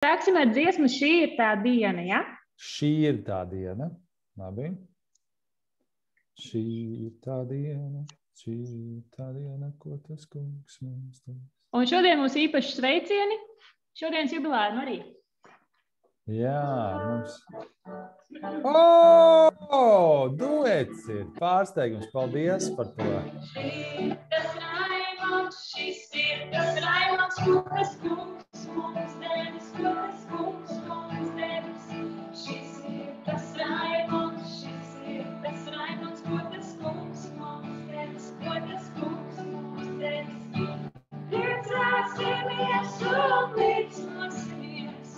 Sāksim ar dziesmu Šī ir tā diena, ja? Šī ir tā diena. Labi. Šī ir tā diena, ko tas kungs mums dos. Un šodien mums īpaši sveicieni. Šodienas jubilāri Marija. Jā, mums. Duets ir pārsteigums. Paldies par to. Šī ir tas Raimons, šis ir tas Raimons, ko tas kungs mums devis, ko tas kungs mums devis. Šis ir tas Raimons, šis ir tas Raimons, ko tas kungs mums devis, ko tas kungs mums devis. Priecāsimies un līdzmosimies,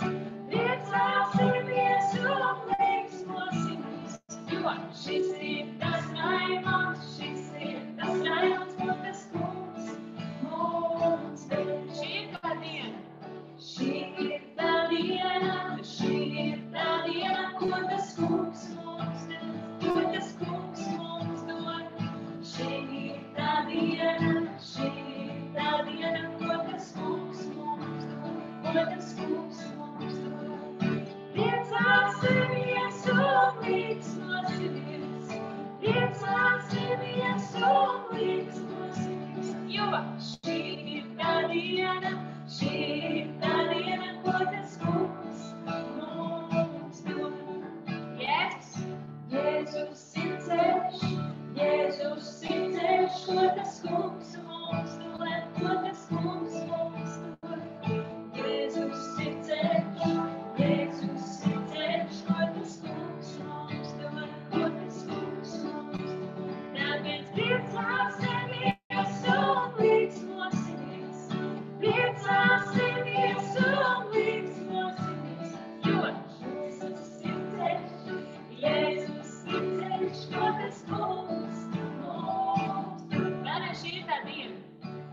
priecāsimies un līdzmosimies, jo šis ir tas Raimons, šis ir tas Raimons, ko tas kungs mums devis. Šī ir tā diena, šī ir tā diena, šī ir tā diena, ko tas kungs mums devis, ko tas kungs mums dod. Šī ir tā diena, šī ir tā diena, ko tas kungs mums dod, ko tas kungs mums dod. Priecāsimies un līdzmosimies, priecāsimies un līdzmosimies, jo šī ir tā diena, ko tas kungs mums dod. Jēzus ir ceļš, Jēzus ir ceļš, ko tas kungs mums dod, ko tas kungs mums dod. Jēzus ir ceļš, Jēzus ir ceļš, ko tas kungs mums dod, ko tas kungs mums dod. Tāpēc priecāsimies un līdzmosimies, priecāsimies un līdzmosimies, jo Jēzus ir ceļš, Jēzus ir ceļš, ko tas kungs mums dod. Tāpēc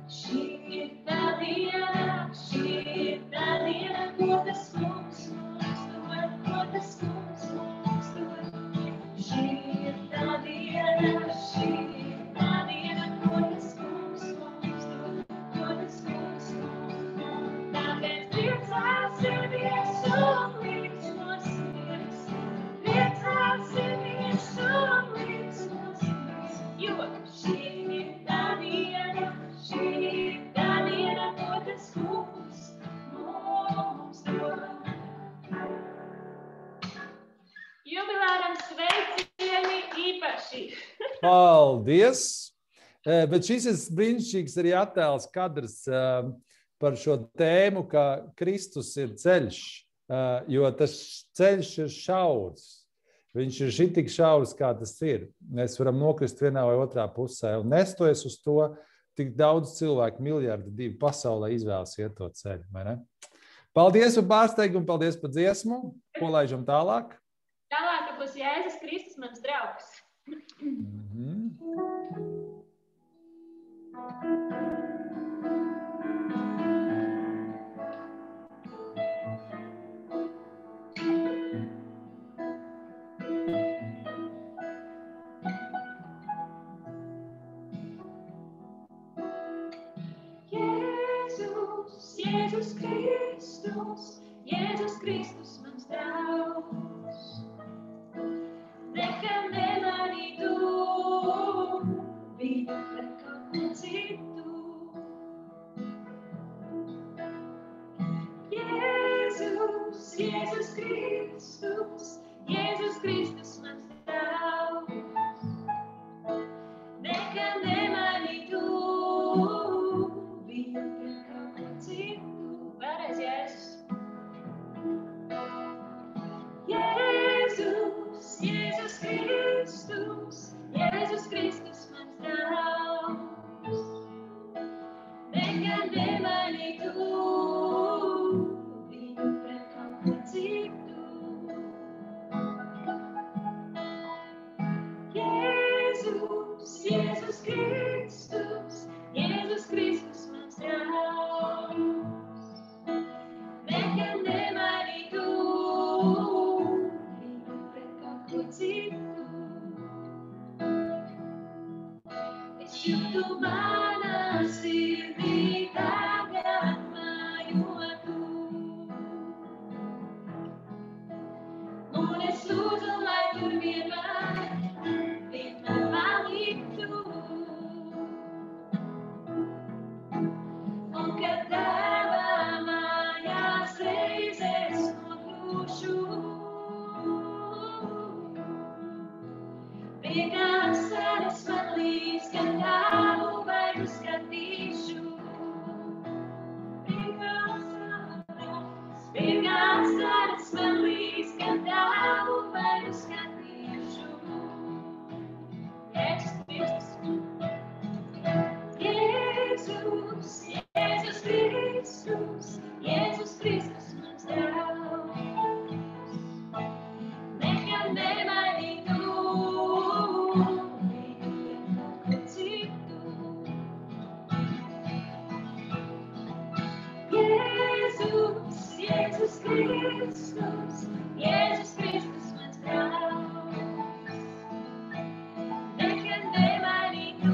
šī ir tā diena. Šī ir tā diena, ko tas kungs mums dod, ko tas kungs mums dod. Šī ir tā diena, ko tas kungs mums dod, ko tas kungs mums dod. Tāpēc priecāsimies un līdzmosimies, priecāsimies un līdzmosimies, jo šī ir tā diena, ko tas kungs mums dod. Jubilāram sveicieni īpaši! Paldies! Bet šis ir brīnišķīgs arī attēls kadrs par šo tēmu, ka Kristus ir ceļš, jo tas ceļš ir šaurs. Viņš ir šitik šaurs, kā tas ir. Mēs varam nokrist vienā vai otrā pusē. Un nestoties uz to, tik daudz cilvēku, 1,2 miljardi pasaulē izvēlas iet to ceļu. Vai ne? Paldies par pārsteigumu, paldies par dziesmu. Ko laižam tālāk? Tālāk būs Jēzus Kristus, mans draugs. Jēzus Kristus, mans draugs, nekam nemanītu viņu pret kaut ko citu. Jēzus Kristus, mans draugs, nekam nemanītu viņu pret kaut ko citu. Vēlreiz Jēzus. Jēzus Kristus, mans draugs, nekad nemanītu viņu pret kaut ko citu. Un es lūdzu, lai tur vienmēr paliktu. Un kad tavā mājās reizes nokļūšu, pie kādas ceļas man līdz, kad tavu vaigu skatīšu. Pie kādas ceļas man līdz, kad tavu vaigu skatīšu. Jēzus, Jēzus Kristus, Jēzus Kristus mans draugs. Nekad nemainītu viņu pret kaut ko citu. Jēzus, Jēzus Kristus, Jēzus Kristus mans draugs. Nekad nemainītu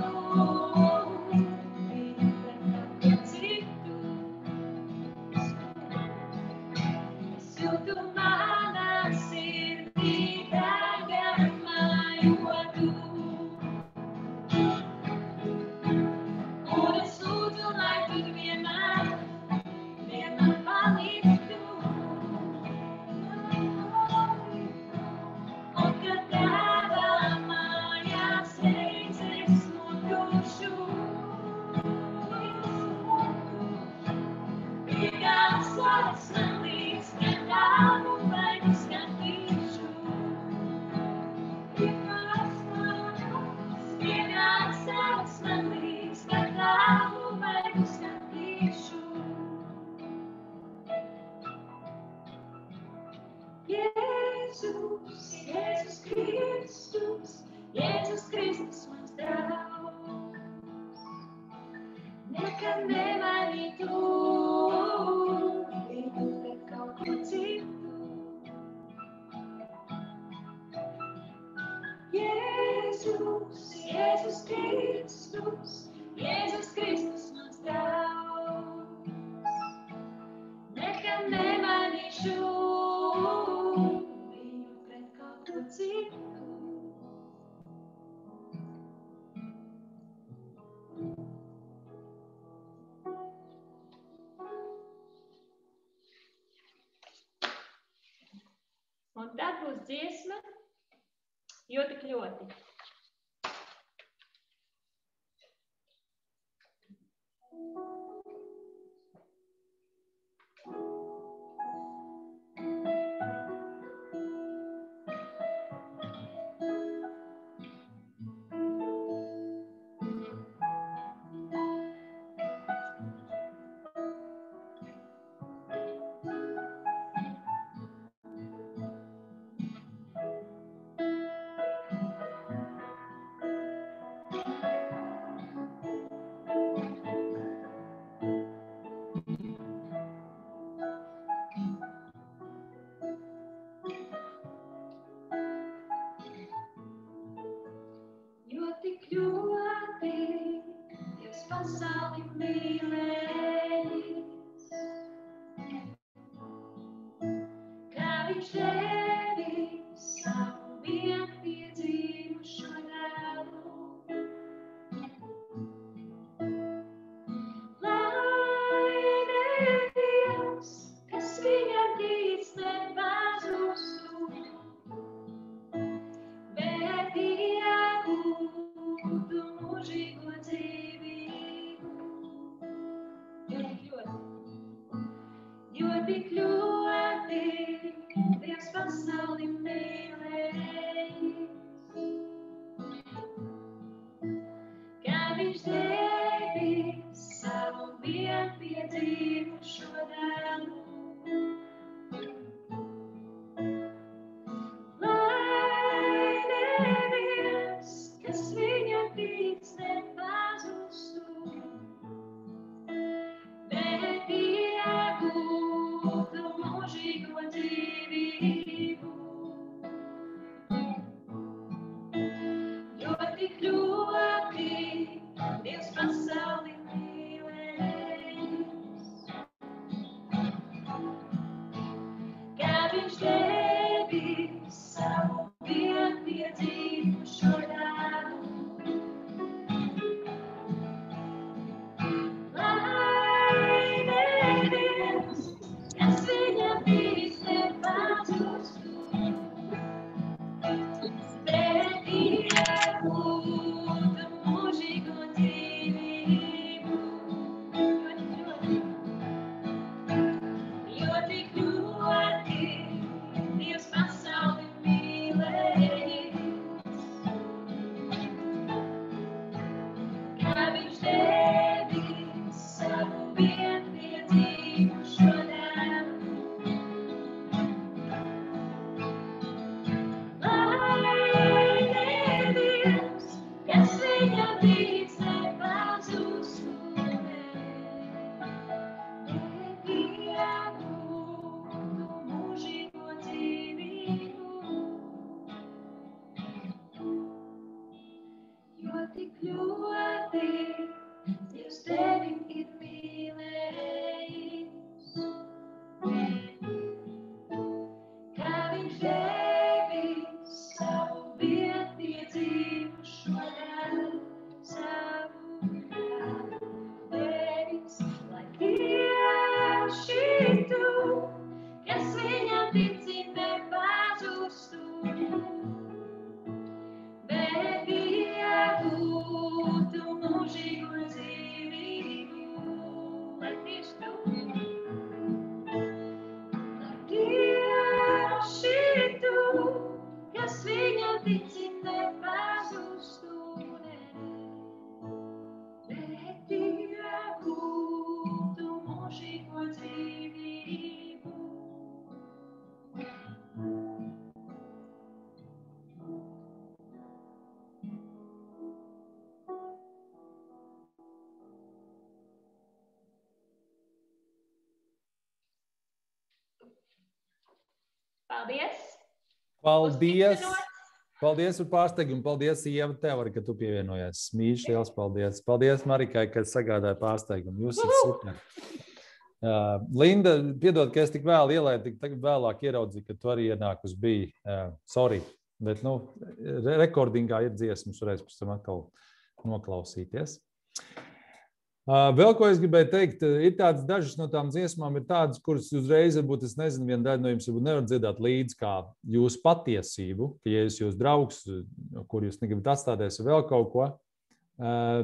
viņu pret kaut ko citu. Es jūtu manā sirdī tagad mājotu. Un es lūdzu, lai tur vienmēr paliktu. Un kad tavā mājās reizes nokļūšu, pie kādas ceļas man līdz, kad tavu vaigu skatīšu. Pie kādas ceļas man līdz, kad tavu vaigu skatīšu. Jēzus, Jēzus Kristus, Jēzus Kristus mans draugs. Nekad nemainītu viņu pret kaut ko citu. Jēzus, Jēzus Kristus, Jēzus Kristus mans draugs. Nekad nemainīšu viņu pret kaut ko citu. Un tad būs dziesma, jo tik ļoti. Jo tik ļoti Dievs pasauli mīlējis, kā viņš devis savu vienpiedzimušo dēlu. Lai neviens, kas viņam tic, nepazustu, bet iegūtu mūžīgo dzīvību. Jo tik ļoti Dievs pasauli mīlējis, kā viņš devis savu vienpiedzimušo dēlu. Lai neviens, kas viņam tic, nepazustu, bet iegūtu mūžīgo dzīvību. Jo tik ļoti Dievs pasauli mīlējis, kā viņš devis tici nepazustu, bet iegūtu mūžīgo dzīvību. Lai tieši tu, lai tieši tu, kas viņa tici nepazustu, bet iegūtu mūžīgo dzīvību. Paldies! Paldies! Paldies par pārsteigumu. Paldies, Ieva, tev, ka tu pievienojies. Mīļš, liels paldies. Paldies Marikai, ka sagādāja pārsteigumu. Jūs esat super. Linda, piedod, ka es tik vēl ielēju, tik vēlāk ieraudzīju, ka tu arī ienākus biji. Sorry, bet, rekordingā ir dziesmas, varēs pēc tam atkal noklausīties. Vēl ko es gribēju teikt, ir tādas dažas no tām dziesmām, ir tādas, kuras uzreiz, varbūt es nezinu, viena daļa no jums varbūt nevar dziedāt līdz kā jūsu patiesību, ka ja jūs draugs, kur jūs negribat atstādēs vēl kaut ko,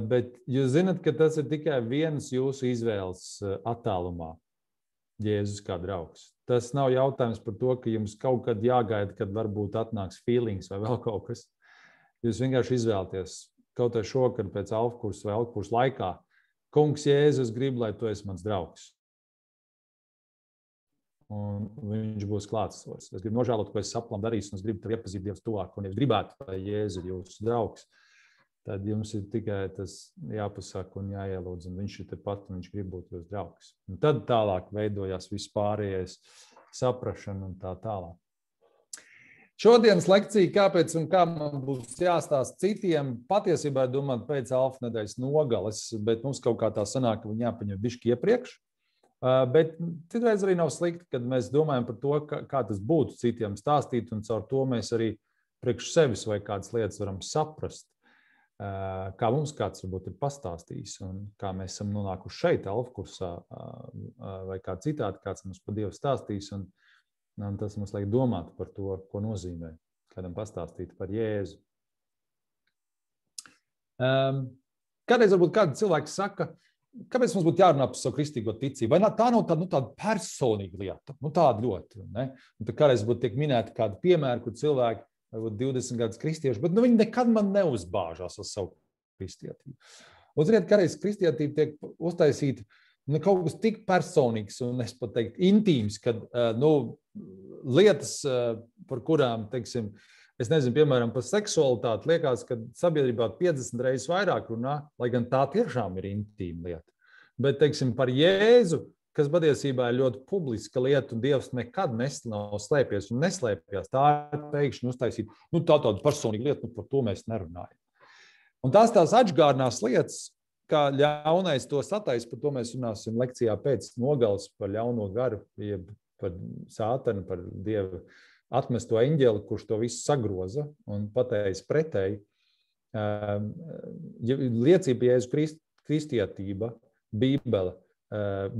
bet jūs zinat, ka tas ir tikai viens jūsu izvēles attālumā, Jēzus kā draugs. Tas nav jautājums par to, ka jums kaut kad jāgaida, kad varbūt atnāks feelings vai vēl kaut kas. Jūs vienkārši izvēlaties kaut vai šokad pēc alfkursa vai alfkursa laikā. Kungs, Jēzus, gribu, lai tu esi mans draugs. Un viņš būs klātsošs. Es gribu nožēlot, ko es saplam darīšu, un es gribu tev iepazīt Dievs tuvāk, un ja gribētu, lai Jēzus ir jūsu draugs, tad jums ir tikai tas jāpasaka un jāielūdz, un viņš ir tepat, un viņš grib būt jūsu draugs. Un tad tālāk veidojās viss pārējais saprašana un tā tālāk. Šodienas lekcija, kāpēc un kā man būs jāstāst citiem, patiesībā domāt pēc alfa nedēļas nogales, bet mums kaut kā tā sanāk, ka viņi jāpaņem bišķi iepriekš. Bet citreiz arī nav slikti, kad mēs domājam par to, kā tas būtu citiem stāstīt, un caur to mēs arī priekš sevis vai kādas lietas varam saprast, kā mums kāds varbūt ir pastāstījis, un kā mēs esam nonākuši šeit alfa kursā, vai kā citādi kāds mums par Dievu stāstījis, un tas mums liek domāt par to, ko nozīmē kādam pastāstīt par Jēzu. Kādreiz varbūt kāds cilvēks saka, kāpēc mums būtu jārunā par savu kristīgo ticību? Vai tā nav tāda personīga lieta? Tāda ļoti. Ne? Un tad kādreiz būtu tiek minēti kādi piemēri, kur cilvēki, varbūt 20 gadus kristieši, bet viņi nekad man neuzbāžās ar savu kristietību. Un ziniet, kādreiz kristietība tiek uztaisīta kaut kas tik personīgs un es pat teiktu intīms, kad lietas, par kurām, teiksim, es nezinu, piemēram, par seksualitāti liekas, ka sabiedrībā 50 reizes vairāk runā, lai gan tā tiešām ir intīma lieta. Bet, teiksim, par Jēzu, kas patiesībā ir ļoti publiska lieta un Dievs nekad nav slēpies un neslēpjās, tā ir pēkšņi uztaisīt, tāda personīga lieta, par to mēs nerunājam. Un tās atžgārnās lietas, kā ļaunais to satais, par to mēs runāsim lekcijā pēc nogales par ļauno garu, par sātanu, par Dieva atmesto eņģeli, kurš to visu sagroza un pateica pretēji. Liecība Jēzu kristietība, Bībele,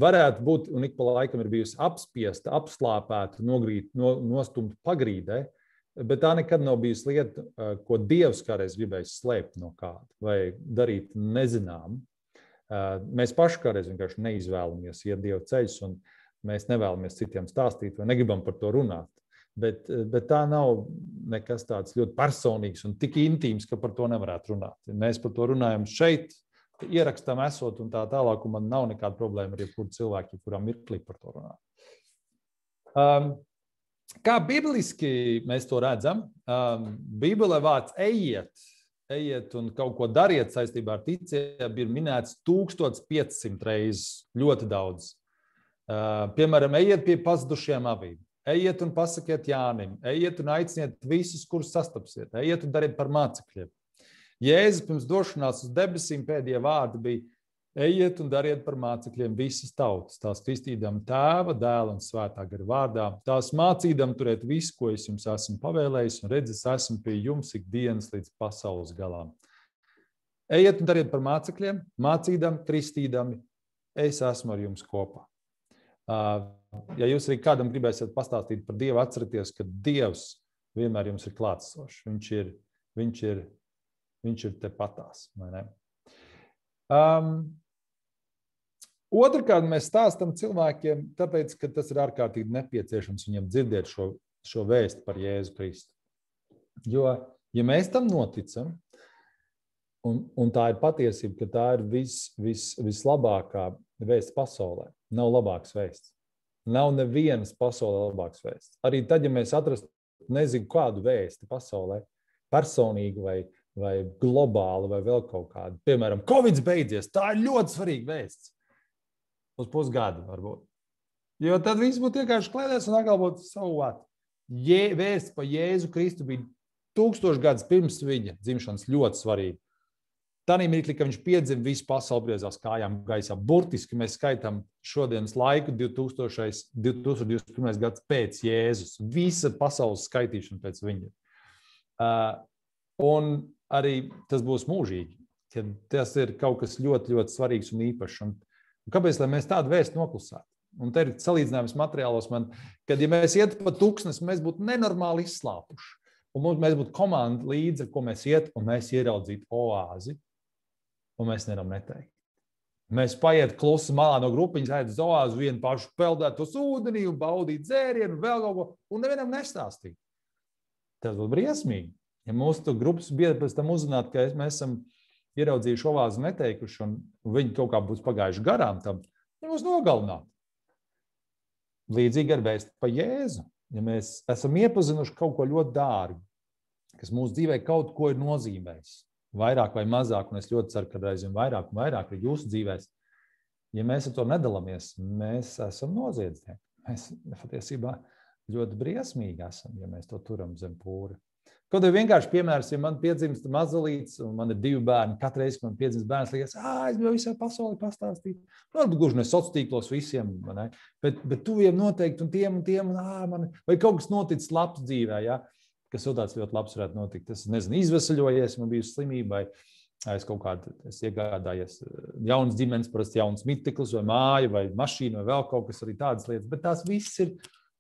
varētu būt, un ik pa laikam ir bijusi apspiesta, apslāpēta, nostumta pagrīdē, bet tā nekad nav bijusi lieta, ko Dievs kādreiz gribējis slēpt no kāda vai darīt nezinām. Mēs paši kādreiz vienkārši neizvēlamies iet Dieva ceļus, un mēs nevēlamies citiem stāstīt vai negribam par to runāt. Bet tā nav nekas tāds ļoti personīgs un tik intīms, ka par to nevarētu runāt. Mēs par to runājam šeit, ierakstam esot un tā tālāk, un man nav nekāda problēma ar jebkuru cilvēku, kurām mirklī par to runāt. Kā bibliski mēs to redzam, Bībelē vārds ejiet un kaut ko dariet saistībā ar ticību ir minēts 1500 reizes, ļoti daudz. Piemēram, ejiet pie pazudušajām avīm, ejiet un pasakiet Jānim, ejiet un aiciniet visus, kurus sastapsiet, ejiet un dariet par mācekļiem. Jēzus pirms došanās uz debesīm pēdējie vārdi bija: ejiet un dariet par mācekļiem visas tautas, tās kristīdam Tēva, Dēla un Svētā gara vārdā, tās mācīdam turēt visu, ko es jums esmu pavēlējis, un redz, es esmu pie jums ikdienas līdz pasaules galām. Ejiet un dariet par mācekļiem, mācīdam, kristīdami, es esmu ar jums kopā. Ja jūs arī kādam gribēsiet pastāstīt par Dievu, atcerieties, ka Dievs vienmēr jums ir klātsošs. Viņš ir tepatās, vai ne? Otrkārt, mēs stāstam cilvēkiem, tāpēc, ka tas ir ārkārtīgi nepieciešams viņam dzirdēt šo vēstu par Jēzu Kristu. Jo, ja mēs tam noticam, un tā ir patiesība, ka tā ir vislabākā vēsts pasaulē, nav labāks vēsts. Nav nevienas pasaulē labāks vēsts. Arī tad, ja mēs atrastu nezinu kādu vēsti pasaulē, personīgu vai globālu vai vēl kaut kādu. Piemēram, Covid beidzies, tā ir ļoti svarīga vēsts. Uz pusgadu varbūt. Jo tad viss būtu vienkārši klēdēs un atkal būtu savu vārdu. Vēsts par Jēzu Kristu bija 1000 gadus pirms viņa dzimšanas ļoti svarīga. Tanī mirklī, ka viņš piedzima, visu pasauli briezās kājām gaisā. Burtiski mēs skaitām šodienas laiku 2021. gads pēc Jēzus. Visa pasaules skaitīšana pēc viņa. Un arī tas būs mūžīgi, ka tas ir kaut kas ļoti, ļoti svarīgs un īpašs. Un kāpēc, lai mēs tādu vēstu noklusētu? Un te ir salīdzinājums materiālos man, kad ja mēs iet pa tūkstnesi, mēs būtu nenormāli izslāpuši. Un mēs būtu komanda līdzi, ar ko mēs iet, un mēs ieraudzītu oāzi, un mēs nevaram neteikt. Mēs paiet klusi malā no grupiņas, aiz uz oāzi, vienu pašu peldēt uz ūdenī un baudīt dzērienu, vēl kaut ko, un nevienam nestāstīt. Tas būtu briesmīgi. Ja mūsu grupas biedri pēc tam uzzinātu, ka mēs esam ieraudzījuši oāzi neteikuši, un viņi kaut kā būs pagājuši garām tam, viņi mūs nogalinātu. Līdzīgi ar vēstu par Jēzu. Ja mēs esam iepazinuši kaut ko ļoti dārgu, kas mūsu dzīvē kaut ko ir nozīmējis, vairāk vai mazāk, un es ļoti ceru, ka reizēm vairāk un vairāk ir jūsu dzīvēs, ja mēs ar to nedalāmies, mēs esam noziedznieki. Mēs patiesībā ļoti briesmīgi esam, ja mēs to turam zem pūra. Kaut arī vienkārši piemērs, ja man piedzimst mazulīts, un man ir 2 bērni, katru reizi, kad man piedzimst bērns, liekas, es jau visai pasaulē pastāstīju. Varbūt gluži ne sociālos tīklos visiem, ne? Bet tuviem noteikti, un tiem, vai kaut kas noticis labs dzīvē, ja? Kas jau tāds ļoti labs varētu notikt. Es nezinu, izvesaļojies, man bija slimība, es iegādājies jaunas ģimenes, parasti jaunas miteklis, vai māja, vai mašīna, vai vēl kaut kas arī tādas lietas, bet tās viss ir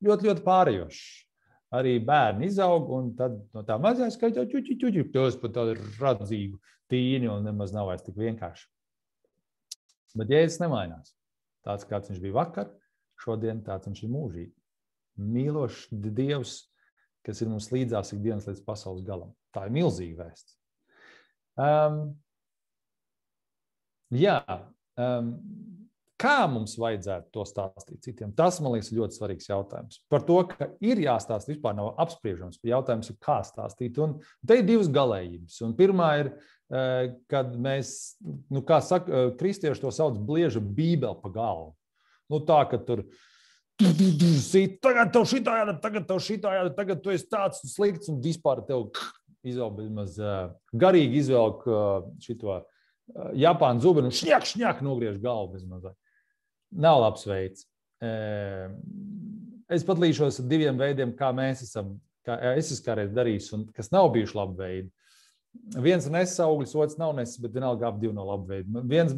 ļoti, ļoti pārējošas. Arī bērni izaug, un tad no tā mazā skaitā tos pat tādu radzīgu tīni, un nemaz nav vairs tik vienkārši. Bet Jēzus nemainās. Tāds, kāds viņš bija vakar, šodien tāds viņš ir mūžīgi. Mīlošs Dievs, kas ir mums līdzās ikdienas līdz pasaules galam. Tā ir milzīga vēsts. Kā mums vajadzētu to stāstīt citiem? Tas, man liekas, ļoti svarīgs jautājums. Par to, ka ir jāstāst, vispār nav apspriežams. Jautājums ir, kā stāstīt. Un te ir 2 galējības. Un pirmā ir, kad mēs, kā saka, kristieši to sauc blieža bībeli pa galvu. Tā, ka tur tagad tev šitā jādara, tagad tu esi tāds slikts un vispār tev garīgi izvelk šito Japānu zubenu un šņak nogriež galvu bezmazāk. Nav labs veids. Es pat līšos ar 2 veidiem, kā mēs esam, kā es esmu kādreiz darījis, un kas nav bijuši labi veidi. Viens ir nesis augļus, otrs nav nesis, bet vienalga abi 2 nav labi veidi. Viens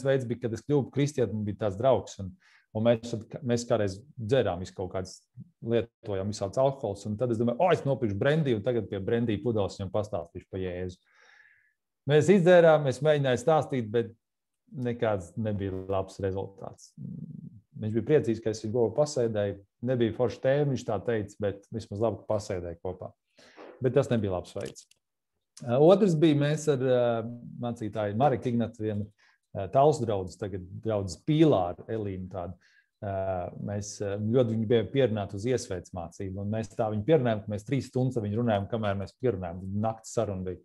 veids bija, kad es kļuvu kristieti, man bija tāds draugs, un mēs kādreiz dzērām visu kaut kādas lietojām visāds alkohols, un tad es domāju, es nopirkšu brendiju, un tagad pie brendiju pudeles viņam pastāstīšu pa Jēzu. Mēs izdzērām, es mēģināju stāstīt, bet nekāds nebija labs rezultāts. Viņš bija priecīgs, ka es viņu govu pasēdēju. Nebija forša tēma, viņš tā teica, bet vismaz labi, ka pasēdēju kopā. Bet tas nebija labs veids. Otrs bija mēs ar mācītāju Mariku Ignatu, vienu Talsu draudzes, tagad draudzes Pīlāru, Elīnu tādu. Mēs ļoti viņu bijām pierunāti uz iesvētas mācību, un mēs tā viņu pierunājām, ka mēs 3 stundas ar viņu runājām, kamēr mēs pierunājām. Nakts saruna bija.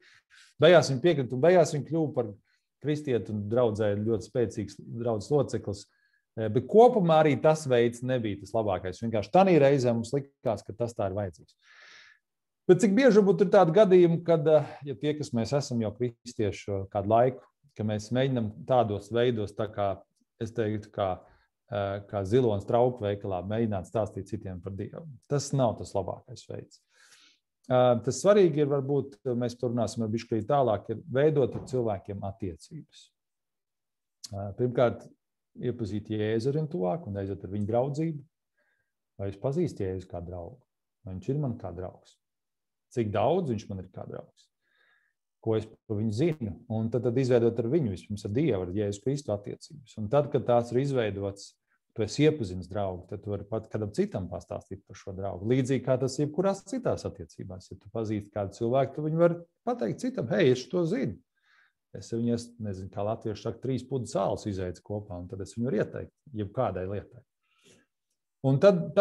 Beigās viņa piekrita, un beigās viņa kļuva par kristieti un draudzē ļoti spēcīgs draudzes loceklis. Bet kopumā arī tas veids nebija tas labākais. Vienkārši tanī reizē mums likās, ka tas tā ir vajadzīgs. Bet cik bieži varbūt ir tādi gadījumi, kad, ja tie, kas mēs esam jau kristieši kādu laiku, ka mēs mēģinam tādos veidos, tā kā, es teiktu, kā zilonis trauku veikalā, mēģināt stāstīt citiem par Dievu. Tas nav tas labākais veids. Tas svarīgi ir, varbūt, mēs tur runāsim ar bišķi tālāk, ir veidot ar cilvēkiem attiecības. Pirmkārt, iepazīt Jēzu ar viņu tuvāk un aiziet ar viņu draudzību? Vai es pazīstu Jēzu kā draugu? Vai viņš ir man kā draugs? Cik daudz viņš man ir kā draugs? Ko es par viņu zinu? Un tad izveidot ar viņu, vispirms ar Dievu, ar Jēzu Kristu attiecības. Un tad, kad tās ir izveidots, tu esi iepazinis draugu, tad tu vari pat kādam citam pastāstīt par šo draugu. Līdzīgi kā tas jebkurās citās attiecībās. Ja tu pazīsti kādu cilvēku, tu viņu vari pateikt citam, hei, es to zinu. Es viņu, nezinu, kā latvieši saka, 3 pudu sāls izveicu kopā, un tad es viņu varu ieteikt, jebkādai lietai. Un tad,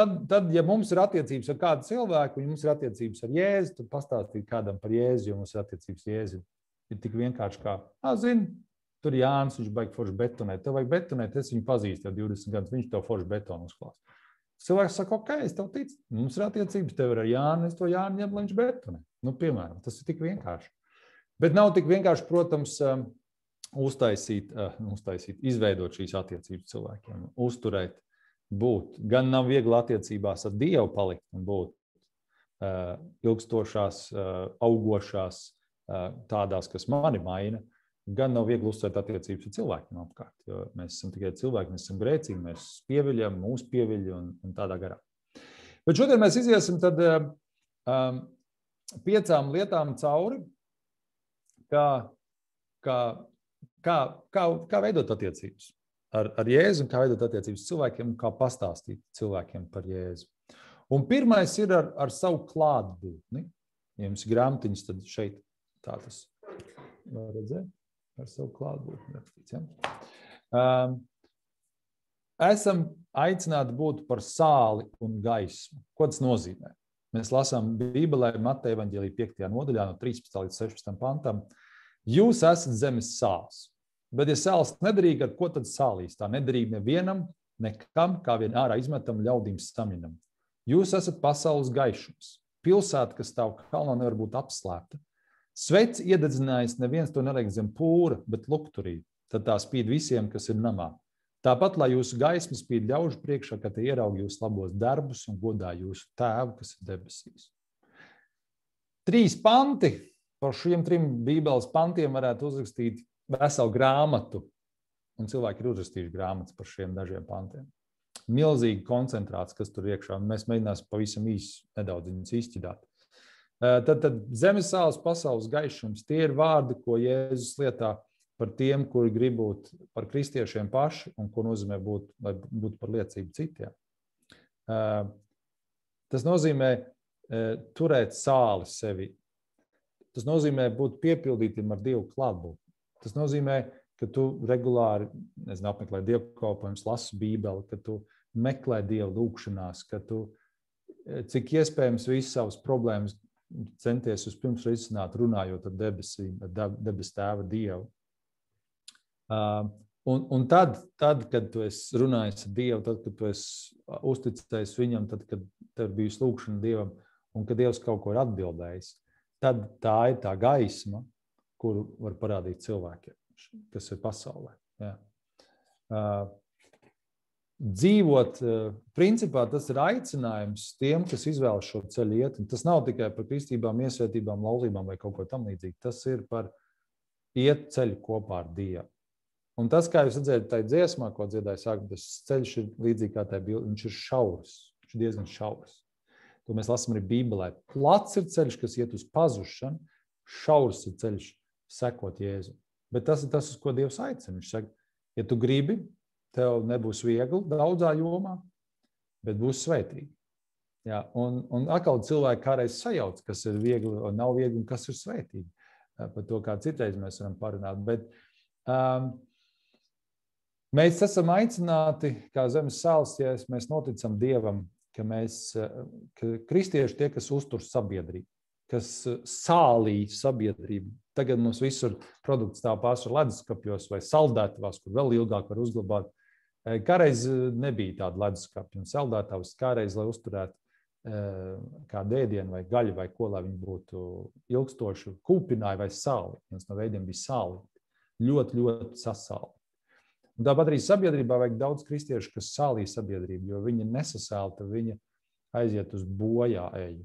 ja mums ir attiecības ar kādu cilvēku, ja mums ir attiecības ar Jēzu, tad pastāstīt kādam par Jēzu, jo mums ir attiecības Jēzu. Ir tik vienkārši kā, zini, tur Jānis, viņš baigi forši betonēt. Tev vajag betonēt, es viņu pazīstu jau 20 gadus, viņš tev forši betonu uzklās. Cilvēks saka, ok, es tev ticu, mums ir attiecības, tev ir ar Jāni, es to Jāni ņem, lai viņš betonē. Nu, piemēram, tas ir tik vienkārši. Bet nav tik vienkārši, protams, izveidot šīs attiecības cilvēkiem, uzturēt, būt. Gan nav viegli attiecībās ar Dievu palikt un būt ilgstošās, augošās, tādās, kas mani maina. Gan nav viegli uzturēt attiecības ar cilvēkiem apkārt, jo mēs esam tikai cilvēki, mēs esam grēcīgi, mēs pieviļam, mūs pieviļ un tādā garā. Bet šodien mēs iziesim tad 5 lietām cauri, kā veidot attiecības ar Jēzu un kā veidot attiecības cilvēkiem un kā pastāstīt cilvēkiem par Jēzu. Un pirmais ir ar savu klātbūtni. Ja jums ir grāmatiņas, tad šeit tā tas var redzēt. Ar savu klātbūtni rakstīts. Ja? Esam aicināti būt par sāli un gaismu. Ko tas nozīmē? Mēs lasām Bībelē Mateja evaņģēlija 5. nodaļā no 13. līdz 16. pantam. Jūs esat zemes sāls. Bet, ja sāls nederīga, ar ko tad sālīs? Tā nederīga nevienam, nekam, kā vien ārā izmetam ļaudīm saminam. Jūs esat pasaules gaišums. Pilsēta, kas stāv kalnā, nevar būt apslēpta. Sveci iededzinājis, neviens to neliek zem pūra, bet lukturī. Tad tā spīd visiem, kas ir namā. Tāpat, lai jūsu gaisma spīd ļaužu priekšā, ka te ieraug jūs labos darbus un godā jūsu tēvu, kas ir debesīs. 3 panti. Par šiem 3 Bībeles pantiem varētu uzrakstīt veselu grāmatu. Un cilvēki ir uzrakstījuši grāmatas par šiem dažiem pantiem. Milzīgi koncentrāts, kas tur iekšā. Mēs mēģināsim pavisam īsi nedaudz viņus izšķidāt. Tad zemes sāls, pasaules gaišums, tie ir vārdi, ko Jēzus lietā par tiem, kuri grib būt par kristiešiem paši un ko nozīmē būt par liecību citiem. Tas nozīmē turēt sāli sevi. Tas nozīmē būt piepildītiem ar Dievu klātbūtni. Tas nozīmē, ka tu regulāri apmeklē dievkalpojumus, lasi Bībeli, ka tu meklē Dievu lūgšanās, ka tu cik iespējams visas savas problēmas centies vispirms risināt, runājot ar debes tēva Dievu. Un tad, kad tu esi runājis ar Dievu, tad, kad tu esi uzticējis viņam, tad, kad tev ir bijusi lūgšana Dievam un kad Dievs kaut ko ir atbildējis, tad tā ir tā gaisma, kuru var parādīt cilvēkiem, kas ir pasaulē. Jā. Dzīvot, principā tas ir aicinājums tiem, kas izvēlas šo ceļu iet. Un tas nav tikai par kristībām, iesvētībām, laulībām vai kaut ko tam līdzīgi. Tas ir par iet ceļu kopā ar Dievu. Un tas, kā jūs redzējat, tai dziesmā, ko dziedāja sākumā, tas ceļš ir līdzīgi kā tai bilde. Viņš ir šaurs, viņš ir diezgan šaurs. To mēs lasām arī Bībelē. Plats ir ceļš, kas iet uz pazušanu, šaurs ir ceļš sekot Jēzu. Bet tas ir tas, uz ko Dievs aicina. Viņš saka, ja tu gribi, tev nebūs viegli daudzā jomā, bet būs svētīgi. Jā, un atkal cilvēki kādreiz sajauc, kas ir viegli un nav viegli un kas ir svētīgi. Par to, kā citreiz mēs varam parunāt. Bet mēs esam aicināti, kā zemes sāls, ja mēs noticam Dievam, ka kristieši tie, kas uztur sabiedrību, kas sālī sabiedrību. Tagad mums visur produkts stāv pārsvar leduskapjos vai saldētavās, kur vēl ilgāk var uzglabāt. Kāreiz nebija tāda leduskapja un saldētavas, kāreiz, lai uzturētu kādu ēdienu vai gaļu vai ko, lai viņi būtu ilgstoši kūpināji vai sāli. Viens no veidiem bija sāli. Ļoti, ļoti sasāli. Un tāpat arī sabiedrībā vajag daudz kristiešu, kas sālī sabiedrību, jo viņi nesasāli, tad viņi aiziet uz bojā eju.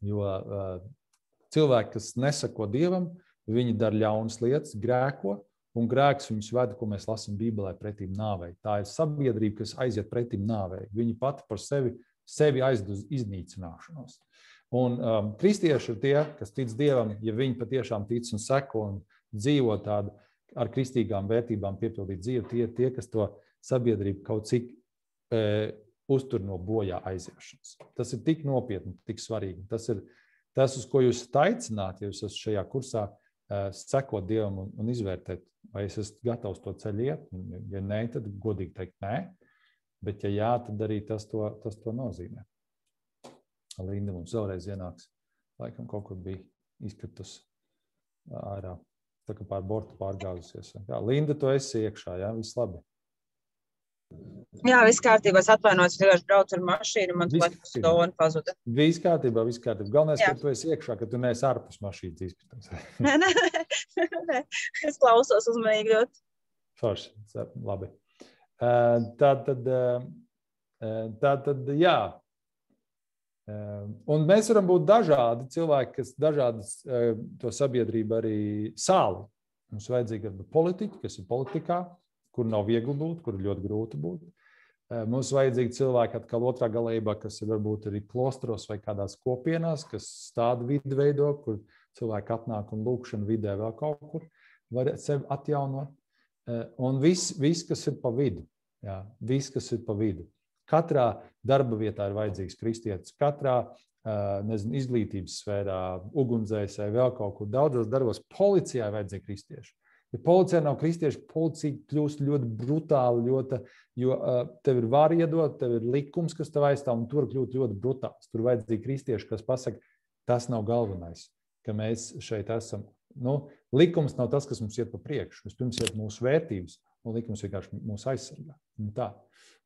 Jo cilvēki, kas nesako Dievam, viņi dara ļaunas lietas, grēko, un grēks viņus veda, ko mēs lasām Bībelē, pretīm nāvei. Tā ir sabiedrība, kas aiziet pretīm nāvei. Viņi pati par sevi aizd uz iznīcināšanos. Un kristieši ir tie, kas tic Dievam, ja viņi patiešām tic un seko un dzīvo tādu ar kristīgām vērtībām piepildīt dzīvi, tie, kas to sabiedrību kaut cik uztur no bojā aiziešanas. Tas ir tik nopietni, tik svarīgi. Tas ir tas, uz ko jūs aicināti, ja jūs esat šajā kursā, sekot Dievam un izvērtēt, vai es esmu gatavs to ceļu iet. Ja nē, tad godīgi teikt nē, bet ja jā, tad arī tas to nozīmē. Linda mums vēlreiz ienāks. Laikam kaut kur bija izkritus ārā. Tā kā pār bortu pārgāzusies. Jā, Linda, tu esi iekšā, jā? Viss labi? Jā, viss kārtībā. Es atvainojos, vienkārši braucu ar mašīnu, man telefons doma pazuda. Viss kārtībā. Galvenais, ka tu esi iekšā, ka tu neesi ārpus mašīnas izkritus. Nē. Es klausos uzmanīgi ļoti. Forši, labi. Tātad, jā. Un mēs varam būt dažādi cilvēki, kas dažādas to sabiedrību arī sāli. Mums vajadzīgi politiķi, kas ir politikā, kur nav viegli būt, kur ir ļoti grūti būt. Mums vajadzīgi cilvēki atkal otrā galējībā, kas ir varbūt arī klostros vai kādās kopienās, kas tādu vidi veido, kur cilvēki atnāk un lūkšana vidē vēl kaut kur var sevi atjaunot. Un viss, kas ir pa vidu. Jā, viss, kas ir pa vidu. Katrā darba vietā ir vajadzīgs kristietis, katrā izglītības sfērā, ugunsdzēsēji, vēl kaut kur daudzos darbos. Policijā ir vajadzīgi kristieši. Ja policijā nav kristieši, policija kļūst ļoti brutāli, jo tev ir vara iedot, tev ir likums, kas tev aizstāv, un tur kļūt ļoti brutāls. Tur vajadzīgi kristieši, kas pasaka, tas nav galvenais, ka mēs šeit esam. Likums nav tas, kas mums iet pa priekšu. Vispirms iet mūsu vērtības, un likums vienkārši mūs aizsargā. Tā.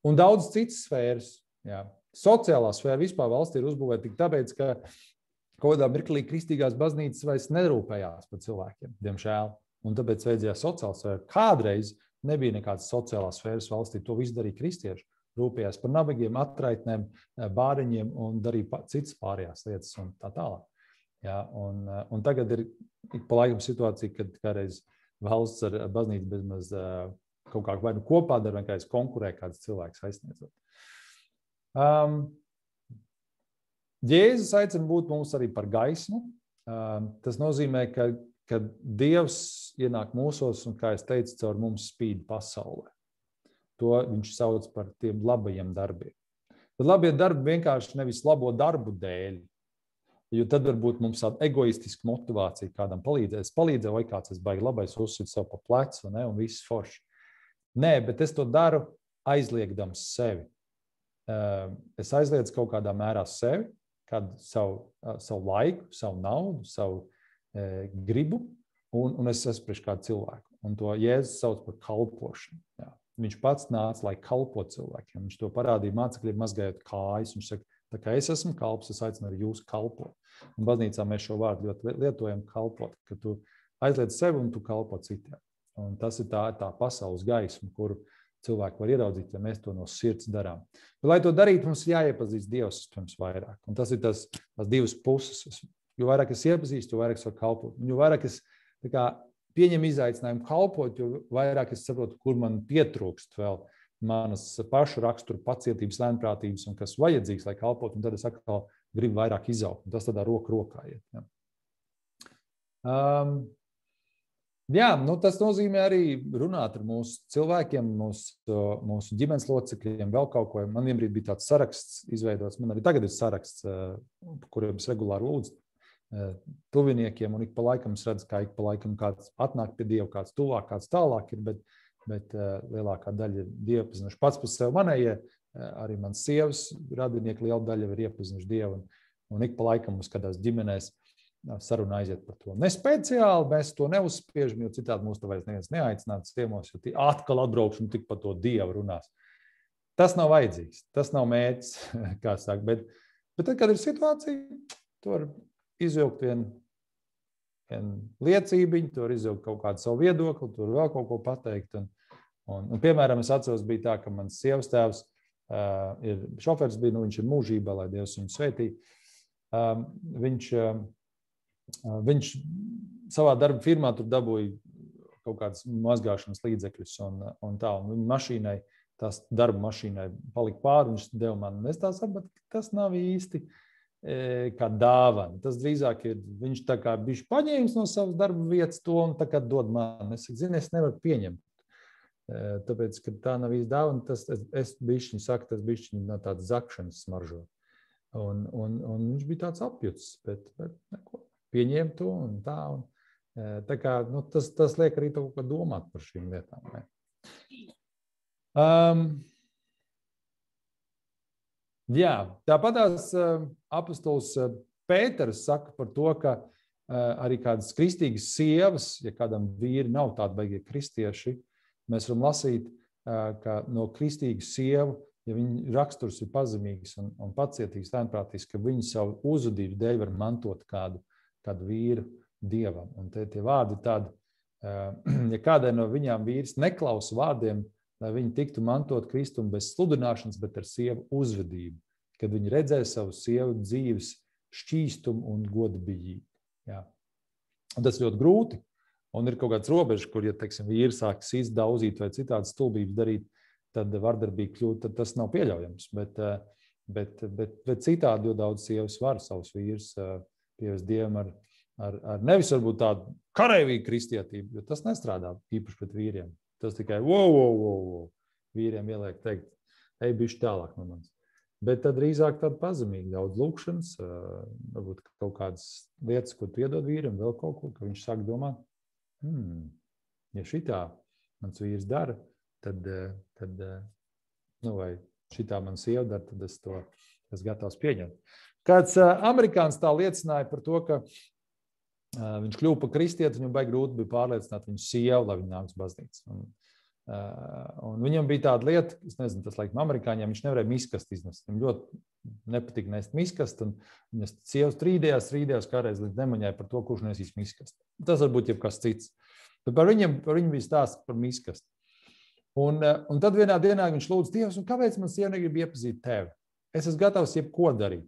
Un daudz citas sfēras, jā. Sociālā sfēra vispār valstī ir uzbūvēta tik tāpēc, ka kaut kādā mirklī kristīgās baznīcas vairs nerūpējās par cilvēkiem, diemžēl. Un tāpēc vajadzējās sociālā sfēra. Kādreiz nebija nekādas sociālās sfēras valstī, to visu darīja kristieši. Rūpējās par nabagiem, atraitnēm, bāriņiem un darīja citas pārējās lietas un tā tālāk. Jā, un tagad ir pa laikam situācija, kad kādreiz valsts ar baznīcu bezmaz kaut kā vai kopā dara, vai kādreiz konkurē kāds cilvēks aizsniedzot. Jēzus aicina būt mums arī par gaismu. Tas nozīmē, ka Dievs ienāk mūsos un, kā es teicu, caur mums spīd pasaulē. To viņš sauc par tiem labajiem darbiem. Bet labie darbi vienkārši nevis labo darbu dēļ, jo tad varbūt mums tāda egoistiska motivācija kādam palīdzēt. Es palīdzēju, vai kāds es baigi labais uzsit sev pa plecu, ne, un viss forši. Nē, bet es to daru aizliegdams sevi. Es aizliedzu kaut kādā mērā sevi, kādu savu laiku, savu naudu, savu gribu, un es esmu priekš kādu cilvēku. Un to Jēzus sauc par kalpošanu. Jā. Viņš pats nāca, lai kalpo cilvēkiem. Viņš to parādīja mācekļiem, mazgājot kājas. Viņš saka, tā kā es esmu kalps, es aicinu arī jūs kalpot. Un baznīcā mēs šo vārdu ļoti lietojam kalpot, ka tu aizliedz sevi un tu kalpo citiem. Un tas ir tā pasaules gaisma, kuru cilvēki var ieraudzīt, ja mēs to no sirds darām. Bet, lai to darītu, mums ir jāiepazīst Dievs pirms vairāk. Un tas ir tās divas puses. Jo vairāk es iepazīstu, jo vairāk es varu kalpot. Un jo vairāk es pieņemu izaicinājumu kalpot, jo vairāk es saprotu, kur man pietrūkst vēl manas pašu raksturu pacietības, lēnprātības un kas vajadzīgs, lai kalpot. Un tad es atkal gribu vairāk izaugt. Un tas tādā roku rokā iet. Ja. Tas nozīmē arī runāt ar mūsu cilvēkiem, mūsu ģimenes locekļiem, vēl kaut ko. Man vienbrīd bija tāds saraksts izveidots. Man arī tagad ir saraksts, kuriem es regulāri lūdzu tuviniekiem, un ik pa laikam es redzu, ka ik pa laikam kāds atnāk pie Dieva, kāds tuvāk, kāds tālāk ir, bet lielākā daļa ir Dievu pazinuši pats par sevi. Manējie, arī mans sievas radinieki liela daļa ir iepazinuši Dievu, un ik pa laikam mums kādās ģimenēs saruna aiziet par to. Ne speciāli mēs to neuzspiežam, jo citādi mūs to vairs neviens neaicināts ciemos, jo atkal atbraukšu un tik par to Dievu runās. Tas nav vajadzīgs, tas nav mērķis, kā saka, bet tad, kad ir situācija, tu var izvilkt vienu liecībiņu, tu var izvilkt kaut kādu savu viedokli, tu var vēl kaut ko pateikt. Un piemēram, es atceros, bija tā, ka mans sievas tēvs ir šofers, viņš ir mūžībā, lai Dievs viņu svētī. Viņš savā darba firmā tur dabūja kaut kādas mazgāšanas līdzekļus un tā. Un viņa mašīnai, tās darba mašīnai palika pāri, viņš deva man. Es tā sapratu, ka tas nav īsti kā dāvana. Tas drīzāk ir, viņš tā kā bišķi paņēmis no savas darba vietas to un tā kā dod man. Es saku, zini, es nevaru pieņemt. Tāpēc, ka tā nav īsti dāvana, es bišķiņu saku, tas bišķiņu no tādas zakšanas smaržo. Un viņš bija tāds apjucis, bet neko, pieņēma to un tā. Tā kā, tas liek arī to, ko domāt par šīm lietām. Ne? Jā, tāpatās apostols Pēters saka par to, ka arī kādas kristīgas sievas, ja kādam vīri nav tādi baigie kristieši, mēs varam lasīt, ka no kristīgas sievu, ja viņa raksturs ir pazemīgs un pacietīgs, lēnprātīgs, ka viņa savu uzvedību dēļ var mantot kādu vīru dievam. Un tie vārdi tādi, ja kādai no viņām vīrs neklausa vārdiem, lai viņi tiktu mantot Kristumu bez sludināšanas, bet ar sievu uzvedību, kad viņi redzēja savu sievu dzīves šķīstumu un godbijību. Jā. Un tas ļoti grūti. Un ir kaut kāds robežs, kur, ja, teiksim, vīri sākas izdauzīt vai citādas stulbības darīt, tad vardarbīgi kļūt, tad tas nav pieļaujams. Bet citādi jau daudz sievas var savus vīrus pievest Dievam ar nevis varbūt tādu kareivīgu kristietību, jo tas nestrādā īpaši pret vīriem. Tas tikai wow. Vīriem ieliek teikt, ej bišķi tālāk no manis. Bet tad drīzāk tāda pazemīga, daudz lūkšanas, varbūt kaut kādas lietas, ko tu iedod vīram, vēl kaut ko, ka viņš sāk domāt, ja šitā mans vīrs dara, tad vai šitā man sieva dara, tad es to esmu gatavs pieņemt. Kāds amerikāns tā liecināja par to, ka viņš kļuva par kristieti, viņam baigi grūti bija pārliecināt viņu sievu, lai viņa nāks baznīcas. Un viņam bija tāda lieta, es nezinu, tas laikam amerikāņiem, viņš nevarēja miskast iznest. Viņam ļoti nepatika nest miskast, un viņas sievas strīdējās kādreiz līdz nemaņai par to, kurš nesīs miskast. Tas varbūt jebkas cits. Bet par viņu bija stāsts par miskast. Un tad vienā dienā viņš lūdz Dievs, un kāpēc man sieva negrib iepazīt tevi? Es esmu gatavs jebko darīt.